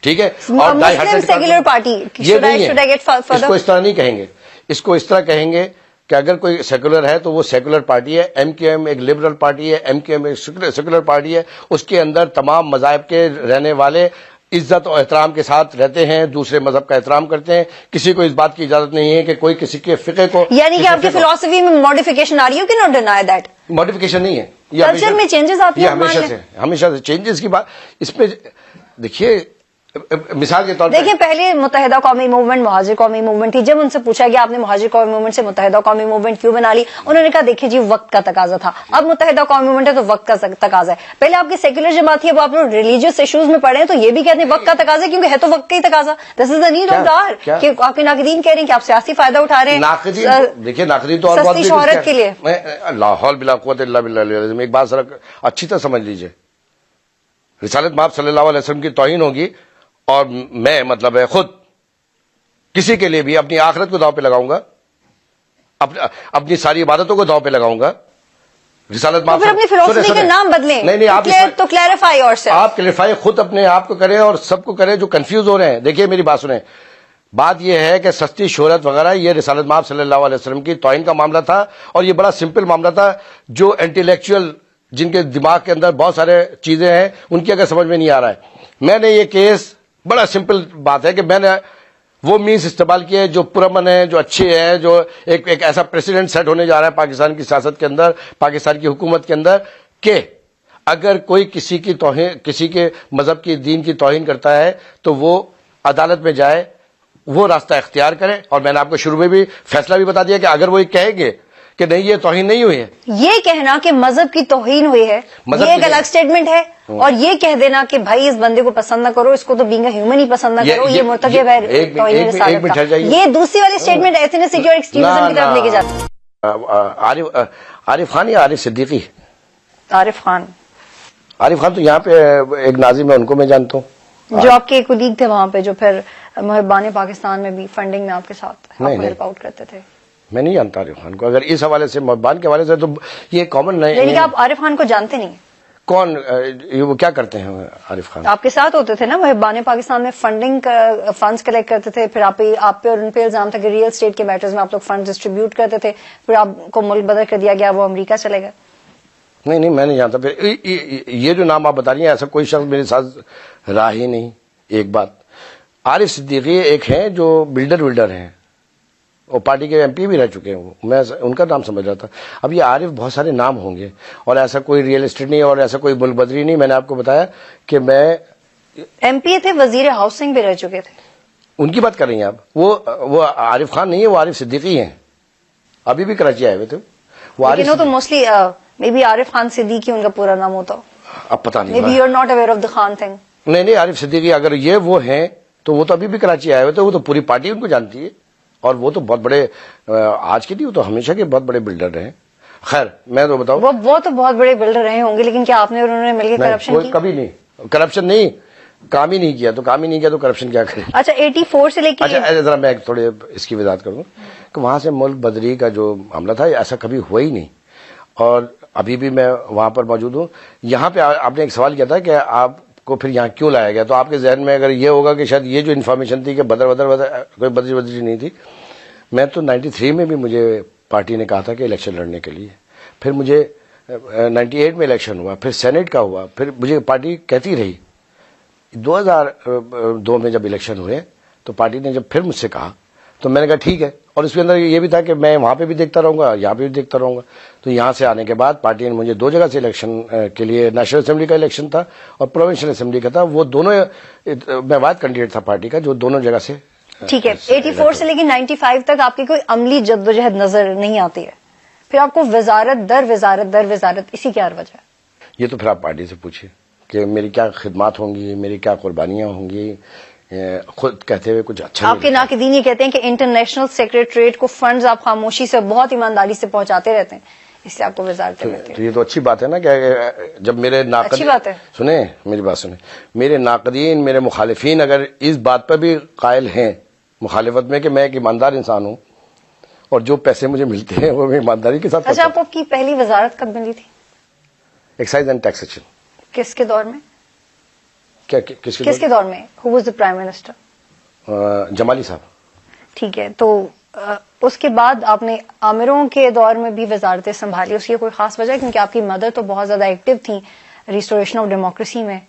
ٹھیک ہے، اور سیکولر پارٹی یہ نہیں ہے، اس کو اس طرح نہیں کہیں گے، اس کو اس طرح کہیں گے کہ اگر کوئی سیکولر ہے تو وہ سیکولر پارٹی ہے، MQM ایک لبرل پارٹی ہے، MQM ایک سیکولر پارٹی ہے، اس کے اندر تمام مذاہب کے رہنے والے عزت اور احترام کے ساتھ رہتے ہیں، دوسرے مذہب کا احترام کرتے ہیں، کسی کو اس بات کی اجازت نہیں ہے کہ کوئی کسی کے فقہ کو، یعنی کہ آپ کی فلسفی میں ماڈیفیکیشن آ رہی ہے کہ ناٹ ڈینائی دیٹ؟ ماڈیفیکیشن نہیں ہے، کلچر میں چینجز آتی ہیں، ہمیشہ سے چینجز کی بات، اس پہ دیکھیے مثال کے طور پر دیکھیں پہلے متحدہ قومی موومنٹ مہاجر قومی موومنٹ تھی. جب ان سے پوچھا گیا آپ نے مہاجر قومی موومنٹ سے متحدہ قومی موومنٹ کیوں بنا لی, انہوں نے کہا دیکھیے جی وقت کا تقاضا تھا. اب متحدہ قومی موومنٹ ہے تو وقت کا تقاضا ہے. پہلے آپ کی سیکولر جماعت تھی, اب آپ لوگ ریلیجیس ایشوز میں پڑے ہیں تو یہ بھی کہتے ہیں وقت کا تقاضا ہے, کیونکہ ہے تو وقت کا ہی تقاضا. This is the need of the hour کہ آپ کے ناقدین کہہ رہے ہیں کہ آپ سیاسی فائدہ اٹھا رہے ہیں. دیکھیے ناقدین تو سستی شہرت کے لیے. لاہور بلا قوت الا باللہ. ایک بات ذرا اچھی طرح سمجھ لیجئے, رسالت مآب صلی اللہ علیہ وسلم کی توہین ہوگی اور میں مطلب ہے خود کسی کے لیے بھی اپنی آخرت کو داؤ پہ لگاؤں گا, اپنی ساری عبادتوں کو داؤ پہ لگاؤں گا. رسالت مآب اپنی فلسفی کا نام بدلیں. نہیں آپ تو کلیریفائی آپ کلیریفائی خود اپنے آپ کو کریں اور سب کو کریں جو کنفیوز ہو رہے ہیں. دیکھیے میری بات سنیں, بات یہ ہے کہ سستی شہرت وغیرہ یہ رسالت مآب صلی اللہ علیہ وسلم کی توہین کا معاملہ تھا, اور یہ بڑا سمپل معاملہ تھا. جو انٹیلیکچوئل جن کے دماغ کے اندر بہت سارے چیزیں ہیں ان کی اگر سمجھ میں نہیں آ رہا ہے, میں نے یہ کیس بڑا سمپل بات ہے کہ میں نے وہ مینس استعمال کیے جو پرامن ہیں, جو اچھے ہیں, جو ایک ایسا پریسیڈنٹ سیٹ ہونے جا رہا ہے پاکستان کی سیاست کے اندر, پاکستان کی حکومت کے اندر, کہ اگر کوئی کسی کی توہین, کسی کے مذہب کی دین کی توہین کرتا ہے تو وہ عدالت میں جائے, وہ راستہ اختیار کرے. اور میں نے آپ کو شروع میں بھی فیصلہ بھی بتا دیا کہ اگر وہ کہیں گے کہ نہیں یہ توہین نہیں ہوئی ہے, یہ کہنا کہ مذہب کی توہین ہوئی ہے یہ ایک الگ سٹیٹمنٹ ہے, اور یہ کہہ دینا کہ بھائی اس بندے کو پسند نہ کرو, اس کو تو بینگ ہیومن ہی پسند نہ کرو, یہ مرتکب ہے توہین رسالت کا. یہ دوسری والی سٹیٹمنٹ ایتھنیسٹی اور ایکسٹریمزم کی طرف لے کے جاتی ہے. عارف خان یا عارف صدیقی؟ عارف خان. عارف خان تو یہاں پہ ایک ناظم ہے, ان کو میں جانتا ہوں, جو آپ کے کولیگ تھے وہاں پہ, جو پھر مہربان پاکستان میں بھی فنڈنگ میں آپ کے ساتھ ہیلپ آؤٹ کرتے تھے. میں نہیں جانتا عارف خان کو. اگر اس حوالے سے مہربان کے حوالے سے تو یہ کامن نہیں. لیکن آپ عارف خان کو جانتے نہیں. کون وہ کیا کرتے ہیں عارف خان؟ آپ کے ساتھ ہوتے تھے نا مہربان پاکستان میں, فنڈنگ فنڈز کلیکٹ کرتے تھے, پھر آپ پہ اور ان پہ الزام تھا کہ ریئل اسٹیٹ کے میٹرز میں آپ لوگ فنڈ ڈسٹریبیوٹ کرتے تھے, پھر آپ کو ملک بدر کر دیا گیا, وہ امریکہ چلے گئے. نہیں میں نہیں جانتا. پھر یہ جو نام آپ بتا رہی ہیں ایسا کوئی شخص میرے ساتھ رہا ہی نہیں. ایک بات, عارف صدیقی ایک ہیں جو بلڈر ہیں, اور پارٹی کے ایم پی بھی رہ چکے ہیں, میں ان کا نام سمجھ رہا تھا. اب یہ عارف بہت سارے نام ہوں گے, اور ایسا کوئی ریئل اسٹیٹ نہیں, اور ایسا کوئی ملک بدری نہیں. میں نے آپ کو بتایا کہ میں ایم پی تھے, وزیر ہاؤسنگ بھی رہ چکے تھے. ان کی بات کر رہی ہیں آپ. وہ عارف خان نہیں ہے, وہ عارف صدیقی ہیں, ابھی بھی کراچی آئے ہوئے تھے. وہ عارف تو موسٹلی مے بی عارف خان صدیقی ان کا پورا نام ہوتا, اب پتہ نہیں, maybe you are not aware of the Khan thing. نہیں عارف صدیقی اگر یہ وہ ہیں تو وہ تو ابھی بھی کراچی آئے ہوئے تھے. وہ تو پوری پارٹی ان کو جانتی ہے, اور وہ تو بہت بڑے, آج کے نہیں, وہ تو ہمیشہ کے بہت بڑے بلڈر رہے. خیر میں تو بتاؤں, وہ تو بہت بڑے بلڈر رہے ہوں گے, لیکن کیا آپ نے اور انہوں نے مل کے کرپشن کی؟ کبھی نہیں. کرپشن نہیں, کام ہی نہیں کیا تو کرپشن کیا کرے. اچھا 84 سے لے کے, اچھا ذرا میں تھوڑے اس کی وضاحت کروں کہ وہاں سے ملک بدری کا جو معاملہ تھا ایسا کبھی ہوا ہی نہیں, اور ابھی بھی میں وہاں پر موجود ہوں. یہاں پہ آپ نے ایک سوال کیا تھا کہ آپ کو پھر یہاں کیوں لایا گیا, تو آپ کے ذہن میں اگر یہ ہوگا کہ شاید یہ جو انفارمیشن تھی کہ بدر کوئی بدری نہیں تھی. میں تو 93 میں بھی مجھے پارٹی نے کہا تھا کہ الیکشن لڑنے کے لیے, پھر مجھے 98 میں الیکشن ہوا, پھر سینیٹ کا ہوا, پھر مجھے پارٹی کہتی رہی. 2002 میں جب الیکشن ہوئے تو پارٹی نے جب پھر مجھ سے کہا تو میں نے کہا ٹھیک ہے, اور اس کے اندر یہ بھی تھا کہ میں وہاں پہ بھی دیکھتا رہوں گا, یہاں پہ بھی دیکھتا رہوں گا. تو یہاں سے آنے کے بعد پارٹی نے مجھے 2 جگہ سے الیکشن کے لیے, نیشنل اسمبلی کا الیکشن تھا اور پروونشل اسمبلی کا تھا, وہ دونوں میں واحد کینڈیڈیٹ تھا پارٹی کا جو دونوں جگہ سے. ٹھیک ہے, 84 سے لیکن 95 تک آپ کی کوئی عملی جدوجہد نظر نہیں آتی ہے, پھر آپ کو وزارت در وزارت اسی کی وجہ؟ یہ تو پھر آپ پارٹی سے پوچھیں کہ میری کیا خدمات ہوں گی, میری کیا قربانیاں ہوں گی. خود کہتے ہوئے کچھ اچھا, آپ کے ناقدین یہ کہتے ہیں کہ انٹرنیشنل سیکریٹریٹ کو فنڈز آپ خاموشی سے بہت ایمانداری سے پہنچاتے رہتے ہیں, اس لیے آپ کو وزارتیں ملتی ہیں. تو یہ تو اچھی بات ہے نا, کہ جب میرے ناقدین, اچھی بات ہے, سنیں میری بات سنیں, میرے ناقدین, میرے مخالفین اگر اس بات پر بھی قائل ہیں مخالفت میں کہ میں ایک ایماندار انسان ہوں اور جو پیسے مجھے ملتے ہیں وہ میں ایمانداری کے ساتھ. اچھا آپ کو کی پہلی وزارت کب ملی تھی؟ Excise and taxation. کس کے دور میں؟ کس کے دور میں؟ Who was the prime minister? Jamali صاحب. ٹھیک ہے, تو اس کے بعد آپ نے عامروں کے دور میں بھی وزارتیں سنبھالی, اس کی کوئی خاص وجہ ہے؟ کیونکہ آپ کی مدر تو بہت زیادہ ایکٹیو تھیں ریسٹوریشن آف ڈیموکریسی میں,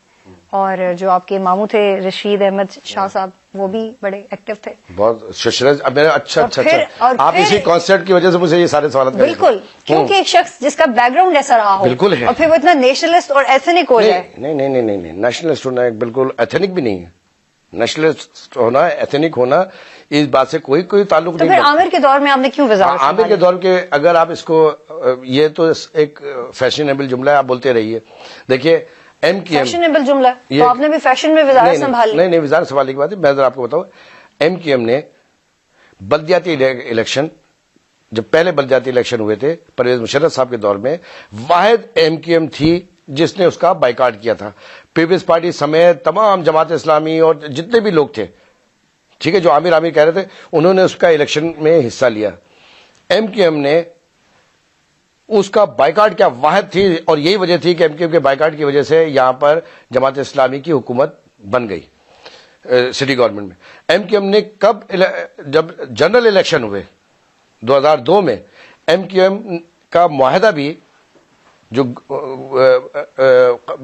اور جو آپ کے ماموں تھے رشید احمد شاہ صاحب وہ بھی بڑے ایکٹیو تھے. بہت اچھا آپ اسی کانسرٹ کی وجہ سے مجھے یہ سارے سوالات. بالکل, کیونکہ ایک شخص جس کا بیک گراؤنڈ ایسا رہا ہو, بالکل ہے, اور پھر وہ اتنا نیشنلسٹ اور ایتھنک ہو جائے. نہیں نیشنلسٹ ہونا بالکل ایتھنک بھی نہیں ہے. نیشنلسٹ ہونا, ایتھنک ہونا, اس بات سے کوئی تعلق تو نہیں. پھر عامر کے دور میں آپ نے کیوں وزارت عامر کے دور کے, اگر آپ اس کو, یہ تو ایک فیشنیبل جملہ ہے, آپ بولتے رہیے. دیکھیے ایم کی ایم فیشنیبل جملہ ہے, تو آپ نے بھی فیشن میں وزارت سنبھالی. نہیں, وزارت سنبھالنے کی بات ہے. میں ذرا آپ کو بتاؤں, ایم کی ایم نے بلدیاتی الیکشن, جب پہلے بلدیاتی الیکشن ہوئے تھے پرویز مشرف صاحب کے دور میں, واحد ایم کی ایم تھی جس نے اس کا بائیکاٹ کیا تھا. پیپلز پارٹی سمیت تمام جماعت اسلامی اور جتنے بھی لوگ تھے, ٹھیک ہے, جو عامر کہہ رہے تھے, انہوں نے اس کا الیکشن میں حصہ لیا. ایم کی ایم نے اس کا بائیکاٹ کیا, واحد تھی, اور یہی وجہ تھی کہ ایم کیو ایم کے بائیکاٹ کی وجہ سے یہاں پر جماعت اسلامی کی حکومت بن گئی سٹی گورنمنٹ میں. ایم کیو ایم نے کب, جب جنرل الیکشن ہوئے 2002 میں, ایم کیو ایم کا معاہدہ بھی جو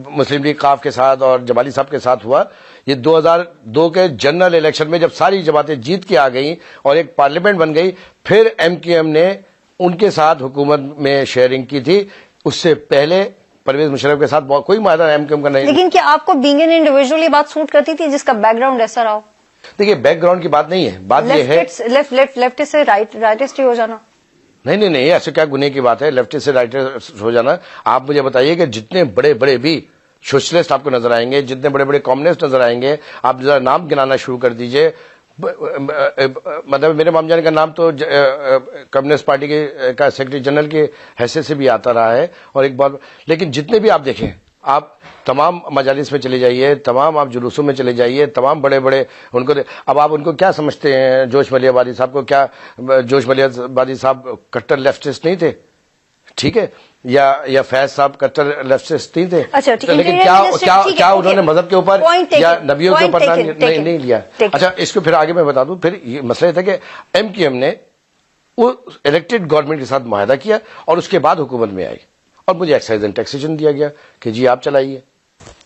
مسلم لیگ قاف کے ساتھ اور جمالی صاحب کے ساتھ ہوا, یہ 2002 کے جنرل الیکشن میں جب ساری جماعتیں جیت کے آ گئیں اور ایک پارلیمنٹ بن گئی, پھر ایم کیو ایم نے ان کے ساتھ حکومت میں شیئرنگ کی تھی. اس سے پہلے پرویز مشرف کے ساتھ کوئی معاہدہ ایم کیو ایم کا نہیں. لیکن کیا آپ کو بینگ این انڈیویجول یہ بات سوٹ کرتی تھی جس کا بیک گراؤنڈ ایسا رہا ہو؟ دیکھیے بیک گراؤنڈ کی بات نہیں ہے, بات یہ ہے لیفٹ سے رائٹسٹ ہی ہو جانا. نہیں, ایسے کیا گناہ کی بات ہے لیفٹ سے رائٹ ہو جانا. آپ مجھے بتائیے کہ جتنے بڑے بڑے بھی سوشلسٹ آپ کو نظر آئیں گے, جتنے بڑے بڑے کمیونسٹ نظر آئیں گے, آپ ذرا نام گنانا شروع کر دیجئے. مطلب میرے مام جان کا نام تو کمیونسٹ پارٹی کا سیکرٹری جنرل کی حیثیت سے بھی آتا رہا ہے, اور ایک بات, لیکن جتنے بھی آپ دیکھیں, آپ تمام مجالس میں چلے جائیے, تمام آپ جلوسوں میں چلے جائیے, تمام بڑے بڑے ان کو, اب آپ ان کو کیا سمجھتے ہیں, جوش ملیح آبادی صاحب کو, کیا جوش ملیح آبادی صاحب کٹر لیفٹسٹ نہیں تھے, ٹھیک ہے, یا فیض صاحب کٹر لیفٹسٹ نہیں تھے, اچھا, لیکن کیا انہوں نے مذہب کے اوپر یا نبیوں کے اوپر نہیں لیا. اچھا, اس کو پھر آگے میں بتا دوں. پھر یہ مسئلہ یہ تھا کہ ایم کیو ایم نے وہ الیکٹڈ گورنمنٹ کے ساتھ معاہدہ کیا اور اس کے بعد حکومت میں آئی, اور مجھے ایکسائز اینڈ ٹیکسیشن دیا گیا کہ جی آپ چلائیے.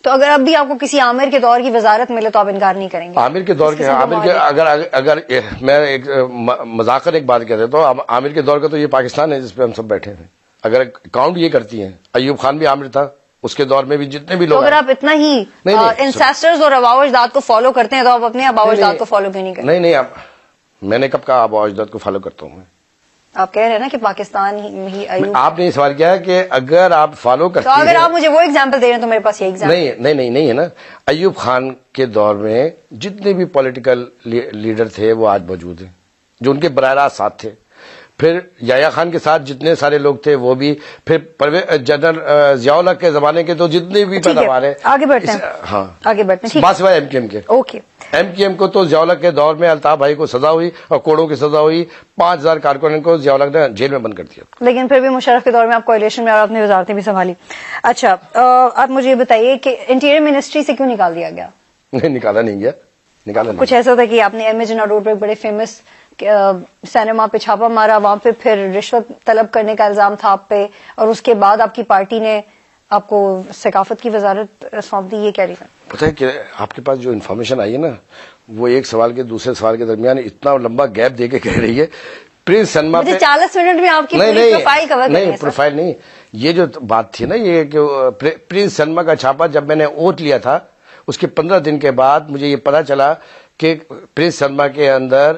تو اگر اب بھی آپ کو کسی عامر کے دور کی وزارت ملے تو آپ انکار نہیں کریں گے؟ عامر کے دور کے, اگر میں ایک مذاکر ایک بات کہہ دیتا ہوں, عامر کے دور کا تو یہ پاکستان ہے جس پہ ہم سب بیٹھے ہیں. اگر اکاؤنٹ یہ کرتی ہیں, ایوب خان بھی عامر تھا, اس کے دور میں بھی جتنے بھی لوگ, اگر آپ اتنا ہی انسیسٹرز اور آباء و اجداد کو فالو کرتے ہیں تو آپ اپنے آباء و اجداد کو فالو کیوں نہیں کرتے؟ نہیں, میں نے کب کہا آباء و اجداد کو فالو کرتا ہوں میں؟ آپ کہہ رہے ہیں نا کہ پاکستان ہی ایوب. آپ نے سوال کیا ہے کہ اگر آپ فالو کرتے ہیں, تو اگر آپ مجھے وہ ایگزامپل دے رہے ہیں تو میرے پاس یہ ایگزامپل نہیں ہے نا. ایوب خان کے دور میں جتنے بھی پولیٹیکل لیڈر تھے وہ آج موجود ہیں, جو ان کے براہ راست ساتھ تھے. پھر یحییٰ خان کے ساتھ جتنے سارے لوگ تھے وہ بھی, پھر جنرل ضیاء الحق کے زمانے کے تو جتنے بھی پیداوار ہیں. آگے بڑھتے ہیں, ہاں آگے بڑھتے ہیں. بات سوائے ایم کیو ایم کے. اوکے, ایم کیو ایم کو تو ضیاء الحق کے دور میں الطاف بھائی کو سزا ہوئی اور کوڑوں کی سزا ہوئی, 5000 کارکنوں کو ضیاء الحق نے جیل میں بند کر دیا. لیکن پھر بھی مشرف کے دور میں آپ کوalition میں اور اپنی وزارتیں بھی سنبھالی. اچھا, آپ مجھے یہ بتائیے کہ انٹیریئر منسٹری سے کیوں نکال دیا گیا؟ نہیں, نکالا نہیں گیا, نکالا نہیں. کچھ ایسا تھا کہ آپ نے ایم اے جناح روڈ پہ بڑے فیمس سینما پہ چھاپا مارا, وہاں پہ پھر رشوت طلب کرنے کا الزام تھا آپ پہ, اور اس کے بعد آپ کی پارٹی نے آپ کو ثقافت کی وزارت سونپ دی. یہ کیا ریزن؟ پتہ ہے کہ آپ کے پاس جو انفارمیشن آئی ہے نا, وہ ایک سوال کے دوسرے سوال کے درمیان اتنا لمبا گیپ دے کے کہہ رہی ہے. پرنس سنما پہ 40 منٹ میں آپ کی پوری پروفائل کور کریں. نہیں, پروفائل نہیں, یہ جو بات تھی نا, یہ کہ پرنس سنما کا چھاپا جب میں نے اوٹ لیا تھا, اس کے 15 دن کے بعد مجھے یہ پتا چلا کہ پرنس سنما کے اندر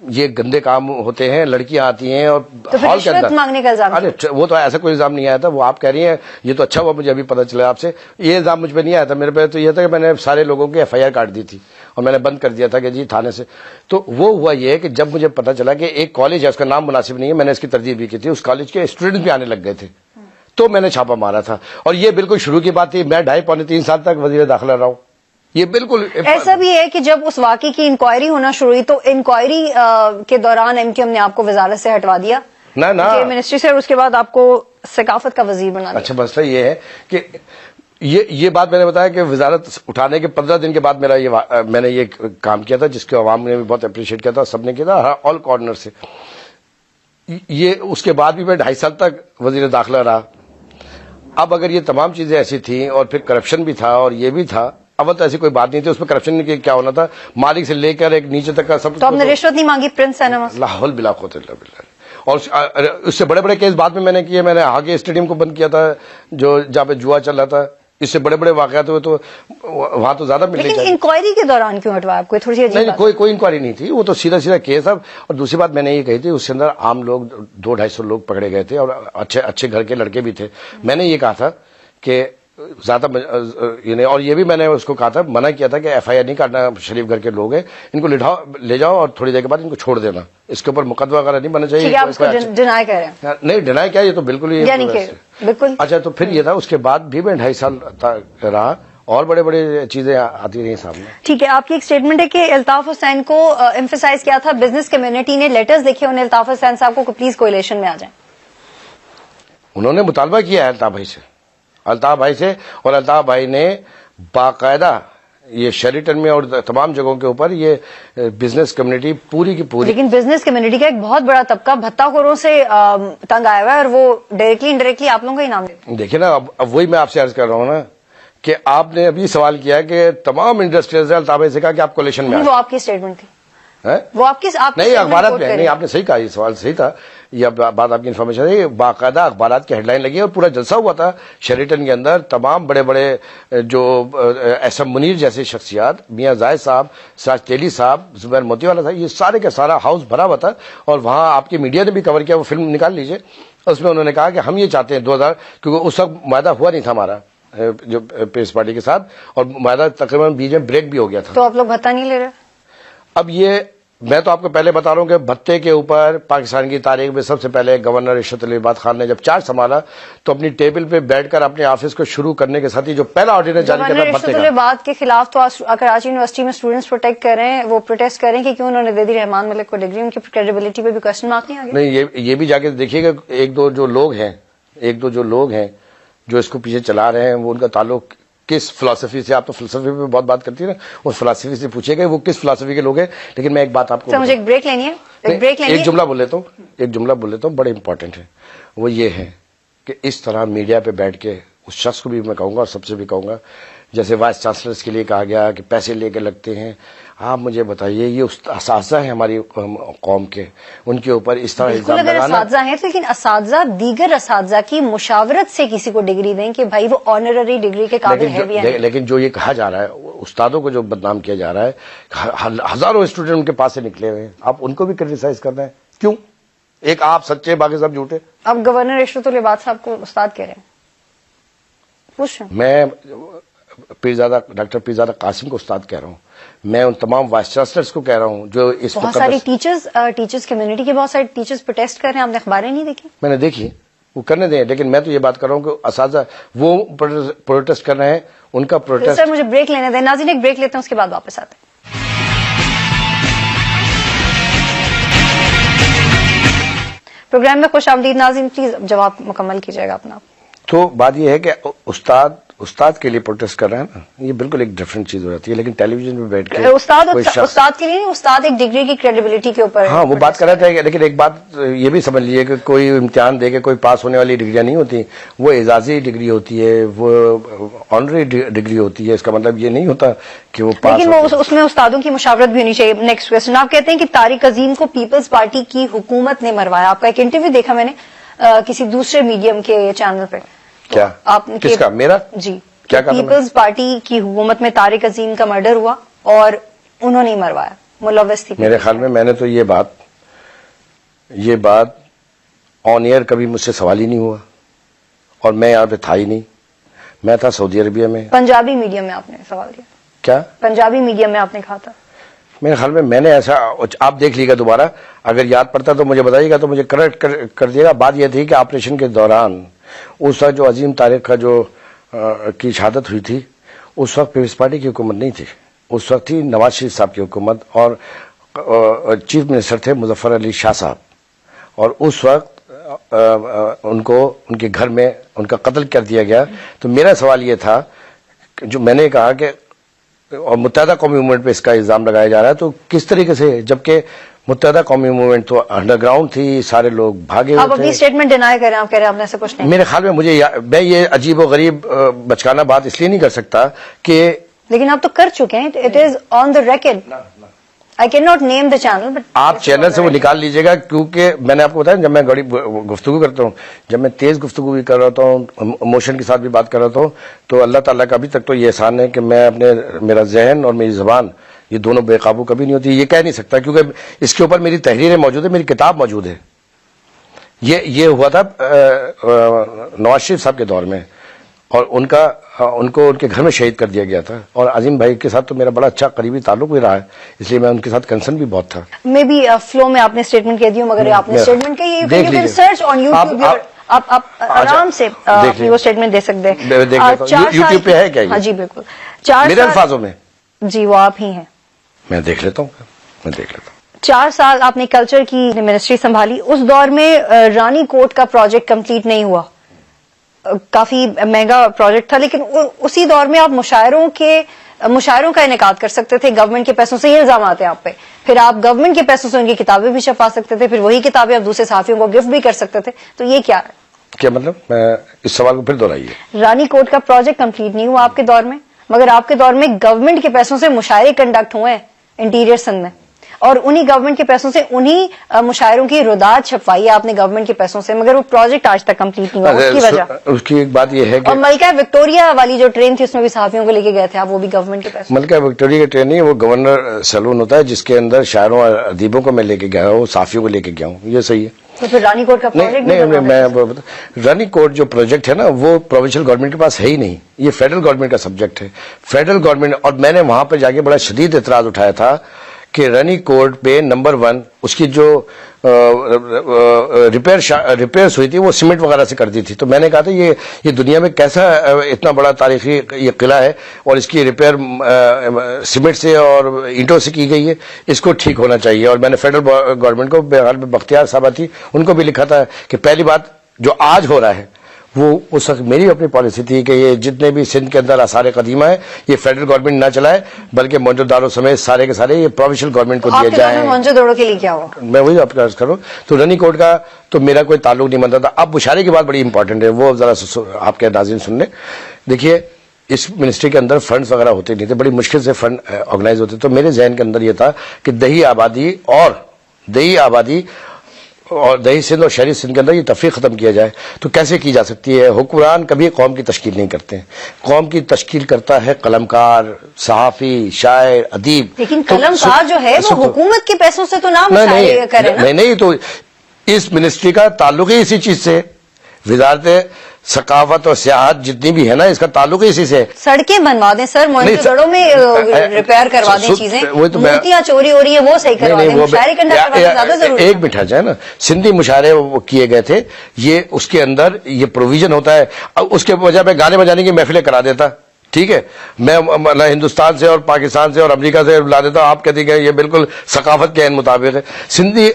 یہ گندے کام ہوتے ہیں, لڑکیاں آتی ہیں اور ہال کے اندر مانگنے کا الزام. ارے وہ تو ایسا کوئی الزام نہیں آیا تھا, وہ آپ کہہ رہی ہیں, یہ تو اچھا ہوا مجھے ابھی پتا چلا آپ سے. یہ الزام مجھ پہ نہیں آیا تھا, میرے پہ تو یہ تھا کہ میں نے سارے لوگوں کی ایف آئی آر کاٹ دی تھی اور میں نے بند کر دیا تھا کہ جی تھانے سے. تو وہ ہوا یہ کہ جب مجھے پتا چلا کہ ایک کالج ہے, اس کا نام مناسب نہیں ہے, میں نے اس کی تردید بھی کی تھی, اس کالج کے اسٹوڈنٹ بھی آنے لگ گئے تھے, تو میں نے چھاپا مارا تھا. اور یہ بالکل شروع کی بات تھی, میں 2.5-3 سال تک وزیر داخلہ رہا ہوں. یہ بالکل ایسا بھی ہے کہ جب اس واقعے کی انکوائری ہونا شروع ہوئی تو انکوائری کے دوران ایم کیو ایم نے آپ کو وزارت سے ہٹوا دیا, منسٹری سے, اور اس کے بعد آپ کو ثقافت کا وزیر بنا دیا. اچھا, مسئلہ یہ ہے کہ یہ بات میں نے بتایا کہ وزارت اٹھانے کے 15 دن کے بعد میں نے یہ کام کیا تھا, جس کے عوام نے بھی بہت اپریشیٹ کیا تھا, سب نے کیا تھا آل کارنر سے. یہ اس کے بعد بھی میں 2.5 سال تک وزیر داخلہ رہا. اب اگر یہ تمام چیزیں ایسی تھیں اور پھر کرپشن بھی تھا اور یہ بھی تھا, اب تو ایسی کوئی بات نہیں تھی, اس میں کرپشن کیا ہونا تھا, مالک سے لے کر ایک نیچے تک کا سب. تو آپ نے رشوت نہیں مانگی پرنس سینما؟ لا حول بلا قوت الا باللہ. اور اس سے بڑے بڑے کیس بعد میں نے کیے. میں نے ہاکی اسٹیڈیم کو بند کیا تھا, جو جہاں پہ جوا چل رہا تھا, اس سے بڑے بڑے واقعات ہوئے تو وہاں تو زیادہ ملنے لیکن چاہیے. انکوائری کے دوران کیوں ہٹوایا آپ کو؟ تھوڑی سی عجیب نہیں بات. کوئی انکوائری نہیں تھی, وہ تو سیدھا سیدھا کیس. اب اور دوسری بات میں نے یہ کہی تھی, اس کے اندر عام لوگ 200-250 لوگ پکڑے گئے تھے اور اچھے گھر کے لڑکے بھی تھے. میں نے یہ کہا تھا کہ زیادہ اور یہ بھی میں نے اس کو کہا تھا, منع کیا تھا کہ ایف آئی آر نہیں کاٹنا, شریف گھر کے لوگ ہیں, ان کو لے جاؤ اور تھوڑی دیر کے بعد ان کو چھوڑ دینا, اس کے اوپر مقدمہ وغیرہ نہیں بننا چاہیے. آپ اس کو ڈینائی کر رہے ہیں؟ نہیں ڈینائی کیا, یہ تو بالکل ہی بالکل. اچھا تو پھر یہ تھا, اس کے بعد بھی میں 2.5 سال رہا اور بڑے بڑے چیزیں آتی رہی سامنے. ٹھیک ہے, آپ کی ایک اسٹیٹمنٹ ہے کہ الطاف حسین کو ایمفیسائز کیا تھا, بزنس کمیونٹی نے لیٹرز دیکھے انہیں الطاف حسین صاحب کو پلیز کولیشن میں آ جائیں. انہوں نے مطالبہ کیا ہے الطاف بھائی سے, اور الطاف بھائی نے باقاعدہ یہ شیریٹن میں اور تمام جگہوں کے اوپر یہ بزنس کمیونٹی پوری کی پوری. لیکن بزنس کمیونٹی کا ایک بہت بڑا طبقہ بھتہ خوروں سے تنگ آیا ہوا ہے اور وہ ڈائریکٹلی انڈائریکٹلی آپ لوگوں کا انعام دیتے ہیں. دیکھیں نا, اب وہی میں آپ سے عرض کر رہا ہوں نا کہ آپ نے ابھی سوال کیا کہ تمام انڈسٹریز نے الطاف بھائی سے کہا کہ آپ کولیشن میں وہ آپ کی اسٹیٹمنٹ تھی, وہ آپ کی نہیں اخبارات میں نہیں, آپ نے صحیح کہا, یہ سوال صحیح تھا, یہ بات آپ کی انفارمیشن ہے. باقاعدہ اخبارات کی ہیڈ لائن لگی اور پورا جلسہ ہوا تھا شیریٹن کے اندر. تمام بڑے بڑے جو ایس ایم منیر جیسے شخصیات, میاں زاہد صاحب, سراج تیلی صاحب, زبیر موتی والا صاحب, یہ سارے کا سارا ہاؤس بھرا ہوا تھا. اور وہاں آپ کی میڈیا نے بھی کور کیا, وہ فلم نکال لیجئے, اس میں انہوں نے کہا کہ ہم یہ چاہتے ہیں 2000, کیونکہ اس وقت معاہدہ ہوا نہیں تھا ہمارا جو پیپلز پارٹی کے ساتھ, اور معاہدہ تقریباً بیچ میں بریک بھی ہو گیا تھا. تو آپ لوگ بھتہ نہیں لے رہے؟ اب یہ میں تو آپ کو پہلے بتا رہا ہوں کہ بھتے کے اوپر پاکستان کی تاریخ میں سب سے پہلے گورنر اشرت علی عباد خان نے جب چارج سنبھالا تو اپنی ٹیبل پہ بیٹھ کر اپنے آفس کو شروع کرنے کے ساتھ ہی جو پہلا آرڈیننس جاری کرنا بھتے کا. اشرت علی عباد کے خلاف تو کراچی یونیورسٹی میں اسٹوڈنٹس پروٹیکٹ کر رہے ہیں, وہ پروٹیسٹ کر رہے ہیں کہ کیوں انہوں نے دے دی رحمان ملک کو ڈگری, ان کی کریڈیبلٹی پہ بھی کوشچن مارک نہیں آ گیا؟ نہیں, یہ بھی جا کے دیکھیے گا, ایک دو جو لوگ ہیں جو اس کو پیچھے چلا رہے ہیں, وہ ان کا تعلق کس فلسفی سے, آپ تو فلسفی پہ بہت بات کرتی ہیں نا, اس فلسفی سے پوچھے گئے وہ کس فلسفی کے لوگ ہیں. لیکن میں ایک بات آپ کو مجھے ایک بریک لینی ہے, ایک جملہ بول لیتا ہوں, بڑے امپورٹنٹ ہے. وہ یہ ہے کہ اس طرح میڈیا پہ بیٹھ کے اس شخص کو بھی میں کہوں گا اور سب سے بھی کہوں گا, جیسے وائس چانسلرز کے لیے کہا گیا کہ پیسے لے کے لگتے ہیں, آپ مجھے بتائیے یہ اساتذہ ہیں ہماری قوم کے, ان کے اوپر اس طرح الزام اگر لگانا. اساتذہ ہیں لیکن اساتذہ دیگر اساتذہ کی مشاورت سے کسی کو ڈگری دیں کہ بھائی وہ آنرری ڈگری کے قابل ہے بھی ہیں. لیکن جو یہ کہا جا رہا ہے, استادوں کو جو بدنام کیا جا رہا ہے, ہزاروں اسٹوڈنٹ ان کے پاس سے نکلے ہوئے ہیں, آپ ان کو بھی کریٹیسائز کر رہے ہیں, کیوں؟ ایک آپ سچے, باقی سب جھوٹے. اب گورنر اشرت علی عباد صاحب کو استاد کہہ رہے ہیں, پوچھ رہے ہیں. میں ڈاکٹر پیرزادہ قاسم کو استاد کہہ رہا ہوں, میں ان تمام وائس چانسلرز کو کہہ رہا ہوں جو اس بہت ساری ٹیچرز کمیونٹی کے بہت سارے ٹیچرز پروٹیسٹ کر رہے ہیں, آپ نے اخباریں نہیں دیکھی؟ میں نے دیکھی, وہ کرنے دیں, لیکن میں تو یہ بات کر رہا ہوں کہ اساتذہ وہ پروٹیسٹ کر رہے ہیں, ان کا پروٹیسٹ. سر مجھے بریک لینے دیں, ناظرین ایک بریک لیتے ہیں, اس کے بعد واپس آتے ہیں. پروگرام میں خوش آمدید ناظرین, پلیز جواب مکمل کیجیے گا اپنا. تو بات یہ ہے کہ استاد کے لیے پروٹیسٹ کر رہے ہیں نا, یہ بالکل ایک ڈفرنٹ چیز ہو جاتی ہے. لیکن ٹیلی ویژن پہ بیٹھ کے استاد کے لیے نہیں, استاد ایک ڈگری کی کریڈیبلٹی کے اوپر. ہاں وہ بات کر رہے تھے, لیکن ایک بات یہ بھی سمجھ لیجیے کہ کوئی امتحان دے کے کوئی پاس ہونے والی ڈگریاں نہیں ہوتی, وہ اعزازی ڈگری ہوتی ہے, وہ آنرری ڈگری ہوتی ہے. اس کا مطلب یہ نہیں ہوتا کہ وہ پاس. لیکن وہ اس میں استادوں کی مشاورت بھی ہونی چاہیے. نیکسٹ کوشچن, آپ کہتے ہیں کہ طارق عظیم کو پیپلز پارٹی کی حکومت نے مروایا. آپ کا ایک انٹرویو دیکھا میں نے کسی دوسرے میڈیم کے چینل پہ. کیا آپ کس کا؟ میرا؟ جی, کیا پیپلز پارٹی کی حکومت میں طارق عظیم کا مرڈر ہوا اور انہوں نے مروایا, ملوث تھی. میرے خیال میں نے تو یہ بات آن ایئر کبھی مجھ سے سوال ہی نہیں ہوا, اور میں یہاں پہ تھا ہی نہیں, میں تھا سعودی عربیہ میں. پنجابی میڈیم میں آپ نے سوال کیا؟ کیا پنجابی میڈیم میں آپ نے کہا تھا؟ میرے خیال میں نے ایسا, آپ دیکھ لیے گا دوبارہ, اگر یاد پڑتا تو مجھے بتائیے گا, تو مجھے کریکٹ کر دیے گا. بات یہ تھی کہ آپریشن کے دوران اس وقت جو عظیم طارق کا جو کی شہادت ہوئی تھی, اس وقت پیپلز پارٹی کی حکومت نہیں تھی, اس وقت تھی نواز شریف صاحب کی حکومت, اور چیف منسٹر تھے مظفر علی شاہ صاحب, اور اس وقت ان کے گھر میں ان کا قتل کر دیا گیا. تو میرا سوال یہ تھا, جو میں نے کہا کہ اور متحدہ قومی موومنٹ پہ اس کا الزام لگایا جا رہا ہے, تو کس طریقے سے, جبکہ متحدہ قومی موومنٹ تو انڈر گراؤنڈ تھی, سارے لوگ بھاگے ہوئے تھے. آپ اپنی اسٹیٹمنٹ ڈینائی کر رہے ہیں, آپ کہہ رہے ہیں آپ نے ایسا کچھ نہیں. میرے خیال میں میں یہ عجیب و غریب بچکانہ بات اس لیے نہیں کر سکتا کہ, لیکن آپ تو کر چکے ہیں, it is on the record. I cannot name the channel, but آپ چینل سے وہ نکال لیجئے گا, کیونکہ میں نے آپ کو بتایا جب میں بڑی گفتگو کرتا ہوں, جب میں تیز گفتگو بھی کر رہا ہوں, ایموشن کے ساتھ بھی بات کر رہا ہوں, تو اللہ تعالیٰ کا ابھی تک تو یہ احسان ہے کہ میں میرا ذہن اور میری زبان یہ دونوں بے قابو کبھی نہیں ہوتی. یہ کہہ نہیں سکتا کیونکہ اس کے اوپر میری تحریریں موجود ہے, میری کتاب موجود ہے. یہ ہوا تھا نواز شریف صاحب کے دور میں, اور ان کو ان کے گھر میں شہید کر دیا گیا تھا, اور عظیم بھائی کے ساتھ تو میرا بڑا اچھا قریبی تعلق بھی رہا ہے, اس لیے میں ان کے ساتھ کنسرن بھی بہت تھا. میں بھی فلو میں آپ نے اسٹیٹمنٹ کہہ دی ہوں, مگر آپ نے اسٹیٹمنٹ کہی سرچ آن یوٹیوب, آپ آرام سے اپنی وہ اسٹیٹمنٹ دے سکتے ہیں. یوٹیوب پہ ہے کیا؟ ہاں جی بالکل, میرے الفاظوں میں جی وہ آپ ہی ہیں. میں دیکھ لیتا ہوں. 4 سال آپ نے کلچر کی منسٹری سنبھالی, اس دور میں رانی کوٹ کا پروجیکٹ کمپلیٹ نہیں ہوا, کافی مہنگا پروجیکٹ تھا, لیکن اسی دور میں آپ مشاعروں کا انعقاد کر سکتے تھے گورنمنٹ کے پیسوں سے. یہ الزامات ہیں آپ پہ. پھر آپ گورنمنٹ کے پیسوں سے ان کی کتابیں بھی چھپا سکتے تھے, پھر وہی کتابیں آپ دوسرے صحافیوں کو گفٹ بھی کر سکتے تھے. تو یہ کیا مطلب؟ اس سوال کو پھر دہرائیے. رانی کوٹ کا پروجیکٹ کمپلیٹ نہیں ہوا آپ کے دور میں, مگر آپ کے دور میں گورنمنٹ کے پیسوں سے مشاعرے کنڈکٹ ہوئے ہیں انٹیریئر سندھ میں, اور انہی گورنمنٹ کے پیسوں سے انہی مشاعروں کی رداد چھپوائی ہے آپ نے گورنمنٹ کے پیسوں سے, مگر وہ پروجیکٹ آج تک کمپلیٹ نہیں ہوا. اس کی وجہ اس کی ایک بات یہ ہے کہ اور ملکہ وکٹوریہ والی جو ٹرین تھی اس میں بھی صحافیوں کو لے کے گئے تھے آپ, وہ بھی گورنمنٹ کے پیسوں. ملکہ وکٹوریہ کی ٹرین نہیں, وہ گورنر سیلون ہوتا ہے جس کے اندر شاعروں اور ادیبوں کو میں لے کے گیا ہوں, صحافیوں کو لے کے گیا ہوں. یہ صحیح ہے. تو پھر رانی کوٹ کا پروجیکٹ میں رانی کوٹ جو پروجیکٹ ہے نا, وہ پروونشل گورنمنٹ کے پاس ہے ہی نہیں, یہ فیڈرل گورنمنٹ کا سبجیکٹ ہے. فیڈرل گورنمنٹ, اور میں نے وہاں پہ جا کے بڑا شدید اعتراض اٹھایا تھا کہ رانی کوٹ پہ نمبر 1 اس کی جو ریپیئرس ہوئی تھی وہ سیمنٹ وغیرہ سے کر دی تھی. تو میں نے کہا تھا یہ دنیا میں کیسا اتنا بڑا تاریخی یہ قلعہ ہے اور اس کی ریپیئر سیمنٹ سے اور اینٹوں سے کی گئی ہے, اس کو ٹھیک ہونا چاہیے. اور میں نے فیڈرل گورنمنٹ کو, بہرحال بختیار صاحبہ تھی, ان کو بھی لکھا تھا کہ پہلی بات جو آج ہو رہا ہے وہ اس وقت میری اپنی پالیسی تھی کہ یہ جتنے بھی سندھ کے اندر آثار قدیمہ ہے یہ فیڈرل گورنمنٹ نہ چلائے, بلکہ موئن جو-دڑو سمیت سارے کے سارے یہ پروونشل گورنمنٹ کو دیا جائے. موئن جو-دڑو کے لیے کیا ہوا؟ میں وہی آپ کا عرض کروں. تو رانی کوٹ کا تو میرا کوئی تعلق نہیں بنتا تھا. اب مشاعرے کی بات بڑی امپورٹنٹ ہے, وہ ذرا آپ کے ناظرین سن لیں. دیکھیے اس منسٹری کے اندر فنڈز وغیرہ ہوتے نہیں تھے, بڑی مشکل سے فنڈ آرگنائز ہوتے. تو میرے ذہن کے اندر یہ تھا کہ دیہی آبادی اور دیہی سندھ اور شہری سندھ کے اندر یہ تفریق ختم کیا جائے. تو کیسے کی جا سکتی ہے؟ حکمران کبھی قوم کی تشکیل نہیں کرتے ہیں, قوم کی تشکیل کرتا ہے قلمکار, صحافی, شاعر, ادیب. لیکن قلمکار جو ہے وہ حکومت کے پیسوں سے تو نہ مشاعرے کرے نا. نہیں, تو اس منسٹری کا تعلق ہی اسی چیز سے, وزارت ثقافت اور سیاحت جتنی بھی ہے نا, اس کا تعلق ہی اسی سے. سڑکیں بنوا دیں سر, موئن جو-دڑو میں ریپیئر کروا دیں چیزیں, مورتیاں چوری ہو رہی ہیں وہ صحیح کروا دیں, مشاعرے کنڈکٹ کروانا زیادہ ضروری ہے. ایک مٹھا جائے نا, سندھی مشاعرے کیے گئے تھے, یہ اس کے اندر یہ پروویژن ہوتا ہے. اس کے وجہ پہ گانے بجانے کی محفلیں کرا دیتا, ٹھیک ہے, میں ہندوستان سے اور پاکستان سے اور امریکہ سے لا دیتا ہوں, آپ کہتے ہیں یہ بالکل ثقافت کے عین مطابق ہے. سندھی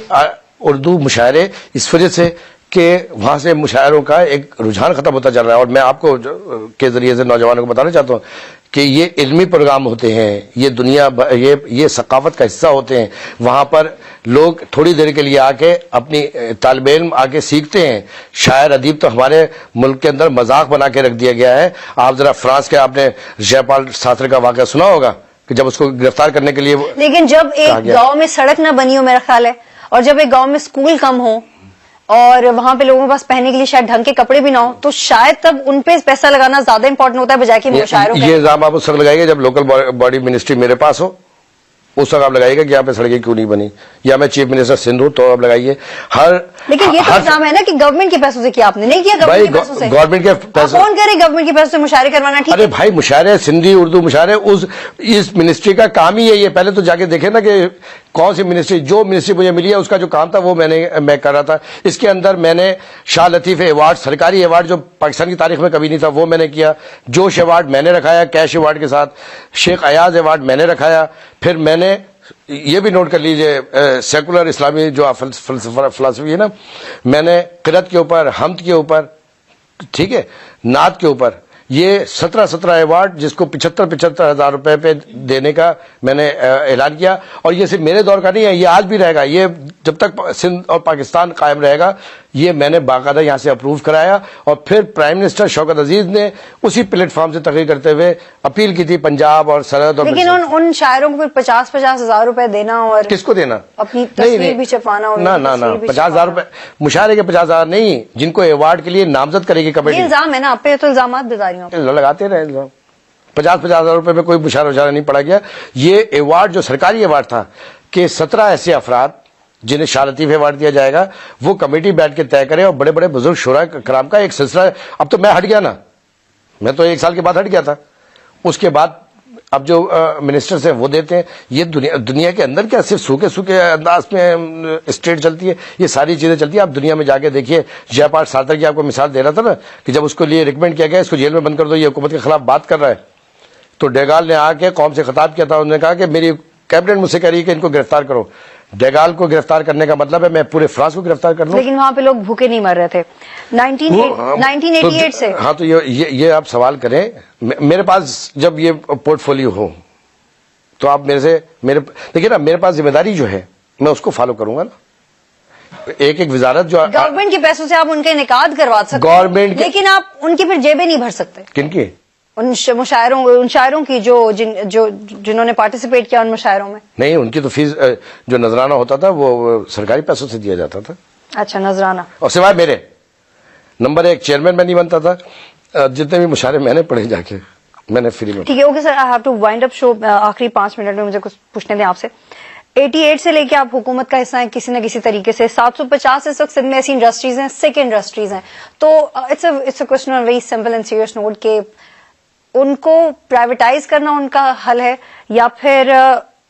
اردو مشاعرے اس وجہ سے کہ وہاں سے مشاعروں کا ایک رجحان ختم ہوتا چل رہا ہے. اور میں آپ کو کے ذریعے سے نوجوانوں کو بتانا چاہتا ہوں کہ یہ علمی پروگرام ہوتے ہیں, یہ ثقافت کا حصہ ہوتے ہیں. وہاں پر لوگ تھوڑی دیر کے لیے آ کے اپنی طالب علم آ کے سیکھتے ہیں. شاعر ادیب تو ہمارے ملک کے اندر مذاق بنا کے رکھ دیا گیا ہے. آپ ذرا فرانس کے, آپ نے جے پال سارتر کا واقعہ سنا ہوگا کہ جب اس کو گرفتار کرنے کے لیے, لیکن جب ایک گاؤں میں سڑک نہ بنی ہو میرا خیال ہے, اور جب ایک گاؤں میں اسکول کم ہو, اور وہاں پہ لوگوں کے پاس پہننے کے لیے شاید ڈھنگ کے کپڑے بھی نہ ہو, تو شاید تب ان پہ پیسہ لگانا زیادہ امپورٹنٹ ہوتا ہے بجائے کہ مشاعروں کا. یہ الزام آپ اس وقت لگائیے جب لوکل باڈی منسٹری میرے پاس ہو, اس وقت آپ لگائیے گا کہ یہاں پہ سڑکیں کیوں نہیں بنی, یا میں چیف منسٹر سندھ ہوں تو آپ لگائیے. لیکن یہ تو الزام ہے نا کہ گورنمنٹ کے پیسوں سے کیا آپ نے نہیں کیا, گورنمنٹ کے پیسوں سے. گورنمنٹ کے پیسوں کون کہہ رہے گورنمنٹ کے پیسوں سے مشاعرے کروانا ٹھیک ہے؟ ارے بھائی مشاعرے, سندھی اردو مشاعرے اس منسٹری کا کام ہی ہے یہ. پہلے تو جا کے دیکھیں نا کہ کون سی منسٹری, جو منسٹری مجھے ملی ہے اس کا جو کام تھا وہ میں کر رہا تھا. اس کے اندر میں نے شاہ لطیف ایوارڈ, سرکاری ایوارڈ جو پاکستان کی تاریخ میں کبھی نہیں تھا, وہ میں نے کیا. جوش ایوارڈ میں نے رکھایا کیش ایوارڈ کے ساتھ. شیخ ایاز ایوارڈ میں نے رکھایا. پھر میں نے یہ بھی نوٹ کر لیجئے, سیکولر اسلامی جو فلسفی ہے نا, میں نے قرأت کے اوپر, حمد کے اوپر, ٹھیک ہے, نعت کے اوپر, یہ 17 ایوارڈ جس کو 75 ہزار روپے پہ دینے کا میں نے اعلان کیا. اور یہ صرف میرے دور کا نہیں ہے, یہ آج بھی رہے گا. یہ جب تک سندھ اور پاکستان قائم رہے گا یہ میں نے باقاعدہ یہاں سے اپروو کرایا اور پھر پرائم منسٹر شوکت عزیز نے اسی پلیٹ فارم سے تقریر کرتے ہوئے اپیل کی تھی پنجاب اور سرحد اور لیکن ان شاعروں کو پھر 50,000 روپے دینا اور کس کو دینا اپنی تصویر بھی چھپانا اور نہ 50,000 روپے مشاعرے کے 50,000 نہیں جن کو ایوارڈ کے لیے نامزد کرے گی کمیٹی. یہ الزام ہے نا آپ پہ تو الزامات بتا رہی ہوں لگاتے رہے الزام 50,000 روپے میں کوئی مشاعرہ نہیں پڑا گیا. یہ ایوارڈ جو سرکاری ایوارڈ تھا کہ 17 ایسے افراد جنہیں شاہ لطیف ایوارڈ دیا جائے گا وہ کمیٹی بیٹھ کے طے کرے اور بڑے بڑے بزرگ شعراء کرام کا ایک سلسلہ. اب تو میں ہٹ گیا نا, میں تو 1 سال کے بعد ہٹ گیا تھا. اس کے بعد اب جو منسٹرز ہیں وہ دیتے ہیں. یہ دنیا کے اندر کیا صرف سوکھے انداز میں اسٹیٹ چلتی ہے, یہ ساری چیزیں چلتی ہیں. آپ دنیا میں جا کے دیکھیے, جے پال سارتر کی آپ کو مثال دے رہا تھا نا کہ جب اس کو لیے ریکمینڈ کیا گیا اس کو جیل میں بند کر دو, یہ حکومت کے خلاف بات کر رہا ہے, تو ڈیگال نے آ کے قوم سے خطاب کیا تھا. انہوں نے کہا کہ میری کیبنٹ مجھ سے کہہ رہی ہے کہ ان کو گرفتار کرو. ڈیگال کو گرفتار کرنے کا مطلب ہے میں پورے فرانس کو گرفتار کر لوں. لیکن وہاں پہ لوگ بھوکے نہیں مر رہے تھے 1988 سے. ہاں تو یہ آپ سوال کریں, میرے پاس جب یہ پورٹ فولیو ہو تو آپ دیکھیے نا, میرے پاس ذمہ داری جو ہے میں اس کو فالو کروں گا نا. ایک وزارت جو گورنمنٹ کے پیسوں سے آپ ان کا انعقاد کروا سکتے گورنمنٹ, لیکن آپ ان کی پھر جیبیں نہیں بھر سکتے. کن کی؟ ان شاعروں کی جنہوں نے پارٹیسپیٹ کیا ان مشاعروں میں. نہیں, ان کی تو فیس جو نذرانہ ہوتا تھا وہ سرکاری پیسوں سے دیا جاتا تھا. اچھا, نذرانہ. اور سوائے میرے نمبر 1 چیئرمین میں نہیں بنتا تھا. جتنے بھی مشاعرے میں نے پڑھے جا کے میں نے فری میں. ٹھیک ہے, okay sir, I have to wind up show. آخری 5 منٹ میں مجھے کچھ پوچھنے دیں آپ سے. 88 سے لے کے آپ حکومت کا حصہ ہیں کسی نہ کسی طریقے سے. 750 اس وقت سندھ میں ایسی انڈسٹریز ہیں, سک انڈسٹریز ہیں. تو it's a question on very simple and serious note کہ ان کو پرائیویٹائز کرنا ان کا حل ہے, یا پھر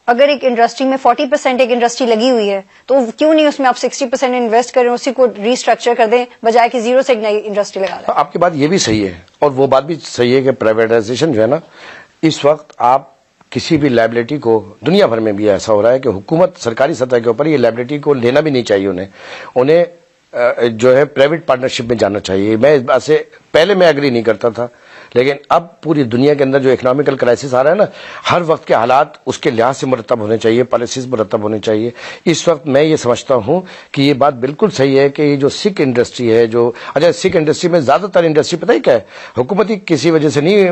اگر ایک انڈسٹری میں 40% ایک انڈسٹری لگی ہوئی ہے تو کیوں نہیں اس میں آپ 60% انویسٹ کریں, اسی کو ریسٹرکچر کر دیں بجائے کہ 0 سے ایک نئی انڈسٹری لگا دیں. آپ کی بات یہ بھی صحیح ہے اور وہ بات بھی صحیح ہے کہ پرائیویٹائزیشن جو ہے نا, اس وقت آپ کسی بھی لائبلٹی کو, دنیا بھر میں بھی ایسا ہو رہا ہے کہ حکومت سرکاری سطح کے اوپر یہ لائبلٹی کو لینا بھی نہیں چاہیے. انہیں جو ہے پرائیویٹ پارٹنرشپ میں جانا چاہیے. میں اس بات سے پہلے میں اگری نہیں کرتا تھا, لیکن اب پوری دنیا کے اندر جو اکنامیکل کرائسس آ رہا ہے نا, ہر وقت کے حالات اس کے لحاظ سے مرتب ہونے چاہیے, پالیسیز مرتب ہونے چاہیے. اس وقت میں یہ سمجھتا ہوں کہ یہ بات بالکل صحیح ہے کہ یہ جو سکھ انڈسٹری ہے, جو اچھا سکھ انڈسٹری میں زیادہ تر انڈسٹری پتہ ہی کیا ہے, حکومتی کسی وجہ سے نہیں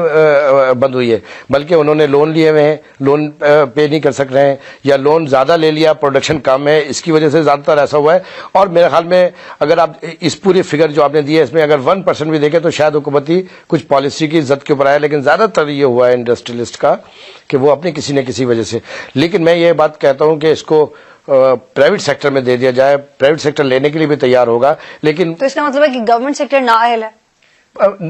بند ہوئی ہے, بلکہ انہوں نے لون لیے ہوئے ہیں, لون پے نہیں کر سک رہے ہیں, یا لون زیادہ لے لیا, پروڈکشن کم ہے, اس کی وجہ سے زیادہ تر ایسا ہوا ہے. اور میرے خیال میں اگر آپ اس پوری فگر جو آپ نے دی ہے اس میں اگر 1% بھی دیکھیں تو شاید حکومتی کچھ پالیسی کی عزت کے اوپر آئے, لیکن زیادہ تر یہ ہوا ہے انڈسٹریلسٹ کا کہ وہ اپنی کسی نہ کسی وجہ سے. لیکن میں یہ بات کہتا ہوں کہ اس کو پرائیویٹ سیکٹر میں دے دیا جائے, پرائیویٹ سیکٹر لینے کے لیے بھی تیار ہوگا. لیکن تو اس کا مطلب ہے کہ گورنمنٹ سیکٹر نااہل ہے.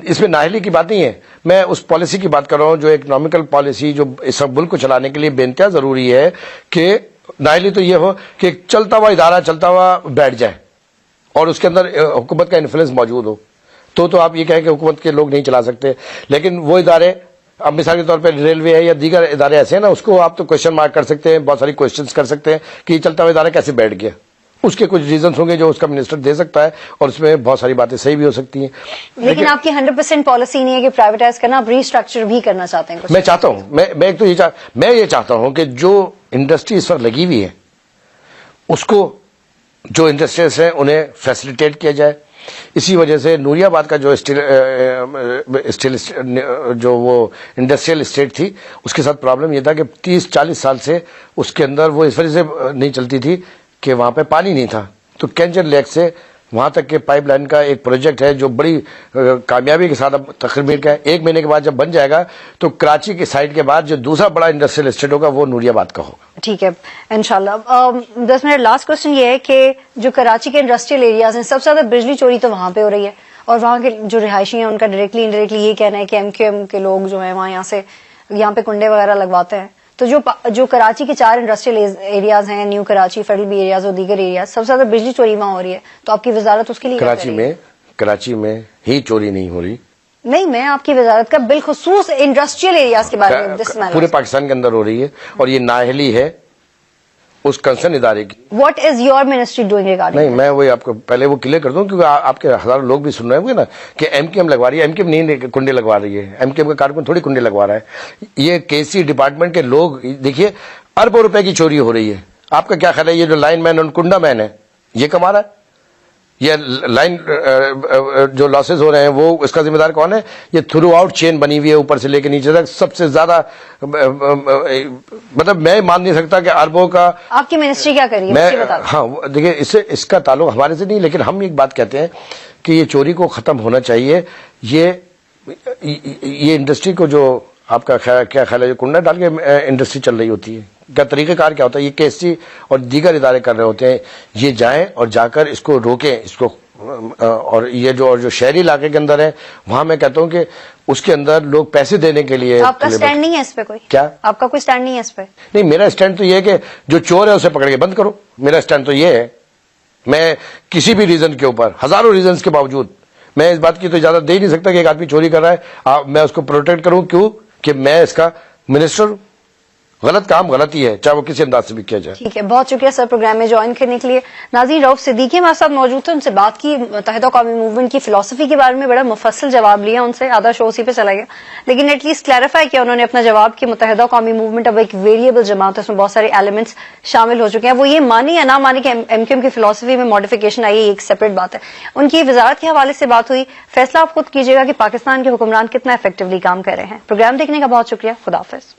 اس میں نااہلی کی بات نہیں ہے, میں اس پالیسی کی بات کر رہا ہوں جو اکنامیکل پالیسی جو اس ملک کو چلانے کے لیے بے انتہا ضروری ہے. کہ نااہلی تو یہ ہو کہ چلتا ہوا ادارہ چلتا ہوا بیٹھ جائے اور اس کے اندر حکومت کا انفلوئنس موجود ہو, تو آپ یہ کہیں کہ حکومت کے لوگ نہیں چلا سکتے. لیکن وہ ادارے, اب مثال کے طور پہ ریلوے ہے یا دیگر ادارے ایسے ہیں نا, اس کو آپ تو کوشچن مارک کر سکتے ہیں, بہت ساری کوشچنس کر سکتے ہیں کہ یہ چلتا ہوا ادارہ کیسے بیٹھ گیا. اس کے کچھ ریزنس ہوں گے جو اس کا منسٹر دے سکتا ہے, اور اس میں بہت ساری باتیں صحیح بھی ہو سکتی ہیں. لیکن آپ کی 100% پالیسی نہیں ہے کہ پرائیویٹائز کرنا, آپ ریسٹرکچر بھی کرنا چاہتے ہیں. میں چاہتا ہوں, میں یہ چاہتا ہوں کہ جو انڈسٹری اس وقت لگی ہوئی ہے اس کو, جو انڈسٹریز ہیں انہیں فیسلیٹیٹ کیا جائے. اسی وجہ سے نوری آباد کا جو اسٹیل جو وہ انڈسٹریل اسٹیٹ تھی, اس کے ساتھ پرابلم یہ تھا کہ 30-40 سال سے اس کے اندر وہ اس وجہ سے نہیں چلتی تھی کہ وہاں پہ پانی نہیں تھا. تو کینجر لیک سے وہاں تک کے پائپ لائن کا ایک پروجیکٹ ہے جو بڑی کامیابی کے ساتھ اب تقریباً کا 1 مہینے کے بعد جب بن جائے گا تو کراچی کی سائڈ کے بعد جو دوسرا بڑا انڈسٹریل اسٹیٹ ہوگا وہ نوری آباد کا ہوگا. ٹھیک ہے انشاءاللہ. 10 منٹ لاسٹ کوشچن یہ ہے کہ جو کراچی کے انڈسٹریل ایریاز ہیں سب سے زیادہ بجلی چوری تو وہاں پہ ہو رہی ہے, اور وہاں کے جو رہائشی ہیں ان کا ڈائریکٹلی انڈائریکٹلی یہ کہنا ہے کہ MQM کے لوگ جو ہیں وہاں یہاں پہ کنڈے وغیرہ لگواتے ہیں. تو جو کراچی کے 4 انڈسٹریل ایریاز ہیں, new Karachi, federal B areas اور دیگر ایریاز, سب سے زیادہ بجلی چوری وہاں ہو رہی ہے. تو آپ کی وزارت اس کے لیے کراچی میں ہی چوری نہیں ہو رہی. نہیں, میں آپ کی وزارت کا بالخصوص انڈسٹریل ایریاز کے بارے میں پورے پاکستان کے اندر ہو رہی ہے, اور یہ نااہلی ہے اس کنسرن ادارے کی. What is your ministry doing regarding? نہیں, میں وہی آپ کو پہلے وہ کلیئر کر دوں کیونکہ آپ کے ہزاروں لوگ بھی سن رہے ہوں گے نا کہ MQM لگوا رہی ہے. MQM نہیں کنڈے لگوا رہی ہے, MQM کا کارکن تھوڑی کنڈے لگوا رہا ہے. یہ KC ڈپارٹمنٹ کے لوگ, دیکھیے اربوں روپے کی چوری ہو رہی ہے. آپ کا کیا خیال ہے یہ جو لائن مین اور کنڈا مین ہے یہ کما رہا ہے؟ یہ لائن جو لاسز ہو رہے ہیں وہ اس کا ذمہ دار کون ہے؟ یہ تھرو آؤٹ چین بنی ہوئی ہے اوپر سے لے کے نیچے تک. سب سے زیادہ مطلب میں مان نہیں سکتا کہ اربوں کا. آپ کی منسٹری کیا کری ہے؟ ہاں دیکھیے اس کا تعلق ہمارے سے نہیں، لیکن ہم ایک بات کہتے ہیں کہ یہ چوری کو ختم ہونا چاہیے. یہ انڈسٹری کو جو آپ کا کیا خیال ہے، کنڈا ڈال کے انڈسٹری چل رہی ہوتی ہے، کیا طریقہ کار کیا ہوتا ہے؟ یہ KSC اور دیگر ادارے کر رہے ہوتے ہیں. یہ جائیں اور جا کر اس کو روکیں، اس کو. اور یہ جو شہری علاقے کے اندر ہے وہاں میں کہتا ہوں کہ اس کے اندر لوگ پیسے دینے کے لیے. آپ کا سٹینڈ نہیں ہے اس پہ کوئی؟ کیا آپ کا کوئی سٹینڈ نہیں ہے اس پہ؟ نہیں، میرا سٹینڈ تو یہ ہے کہ جو چور ہے اسے پکڑ کے بند کرو. میرا سٹینڈ تو یہ ہے. میں کسی بھی ریزن کے اوپر، ہزاروں ریزنز کے باوجود میں اس بات کی تو اجازت دے ہی نہیں سکتا کہ ایک آدمی چوری کر رہا ہے میں اس کو پروٹیکٹ کروں. کیوں کہ میں اس کا منسٹر ہوں. غلط کام غلط ہی ہے، چاہے وہ کسی انداز سے بھی کیا جائے. ٹھیک ہے، بہت شکریہ سر پروگرام میں جوائن کرنے کے لیے. ناظرین، رؤف صدیقی ہمارے ساتھ موجود تھے، ان سے بات کی، متحدہ قومی موومنٹ کی فلسفی کے بارے میں بڑا مفصل جواب لیا ان سے. آدھا شو اسی پہ چلا گیا، لیکن ایٹ لیسٹ کلیریفائی کیا انہوں نے اپنا جواب کہ متحدہ قومی موومنٹ اب ایک ویریبل جماعت ہے، اس میں بہت سارے ایلیمنٹس شامل ہو چکے ہیں. وہ یہ مانی یا نہ مانی کہ MQM کی فلسفی میں ماڈیفیکیشن آئی ہے، ایک سیپریٹ بات ہے. ان کی وزارت کے حوالے سے بات ہوئی. فیصلہ آپ خود کیجیے گا کہ پاکستان کے حکمران کتنا افیکٹولی کام کر رہے ہیں. پروگرام دیکھنے کا بہت شکریہ. خدا حافظ.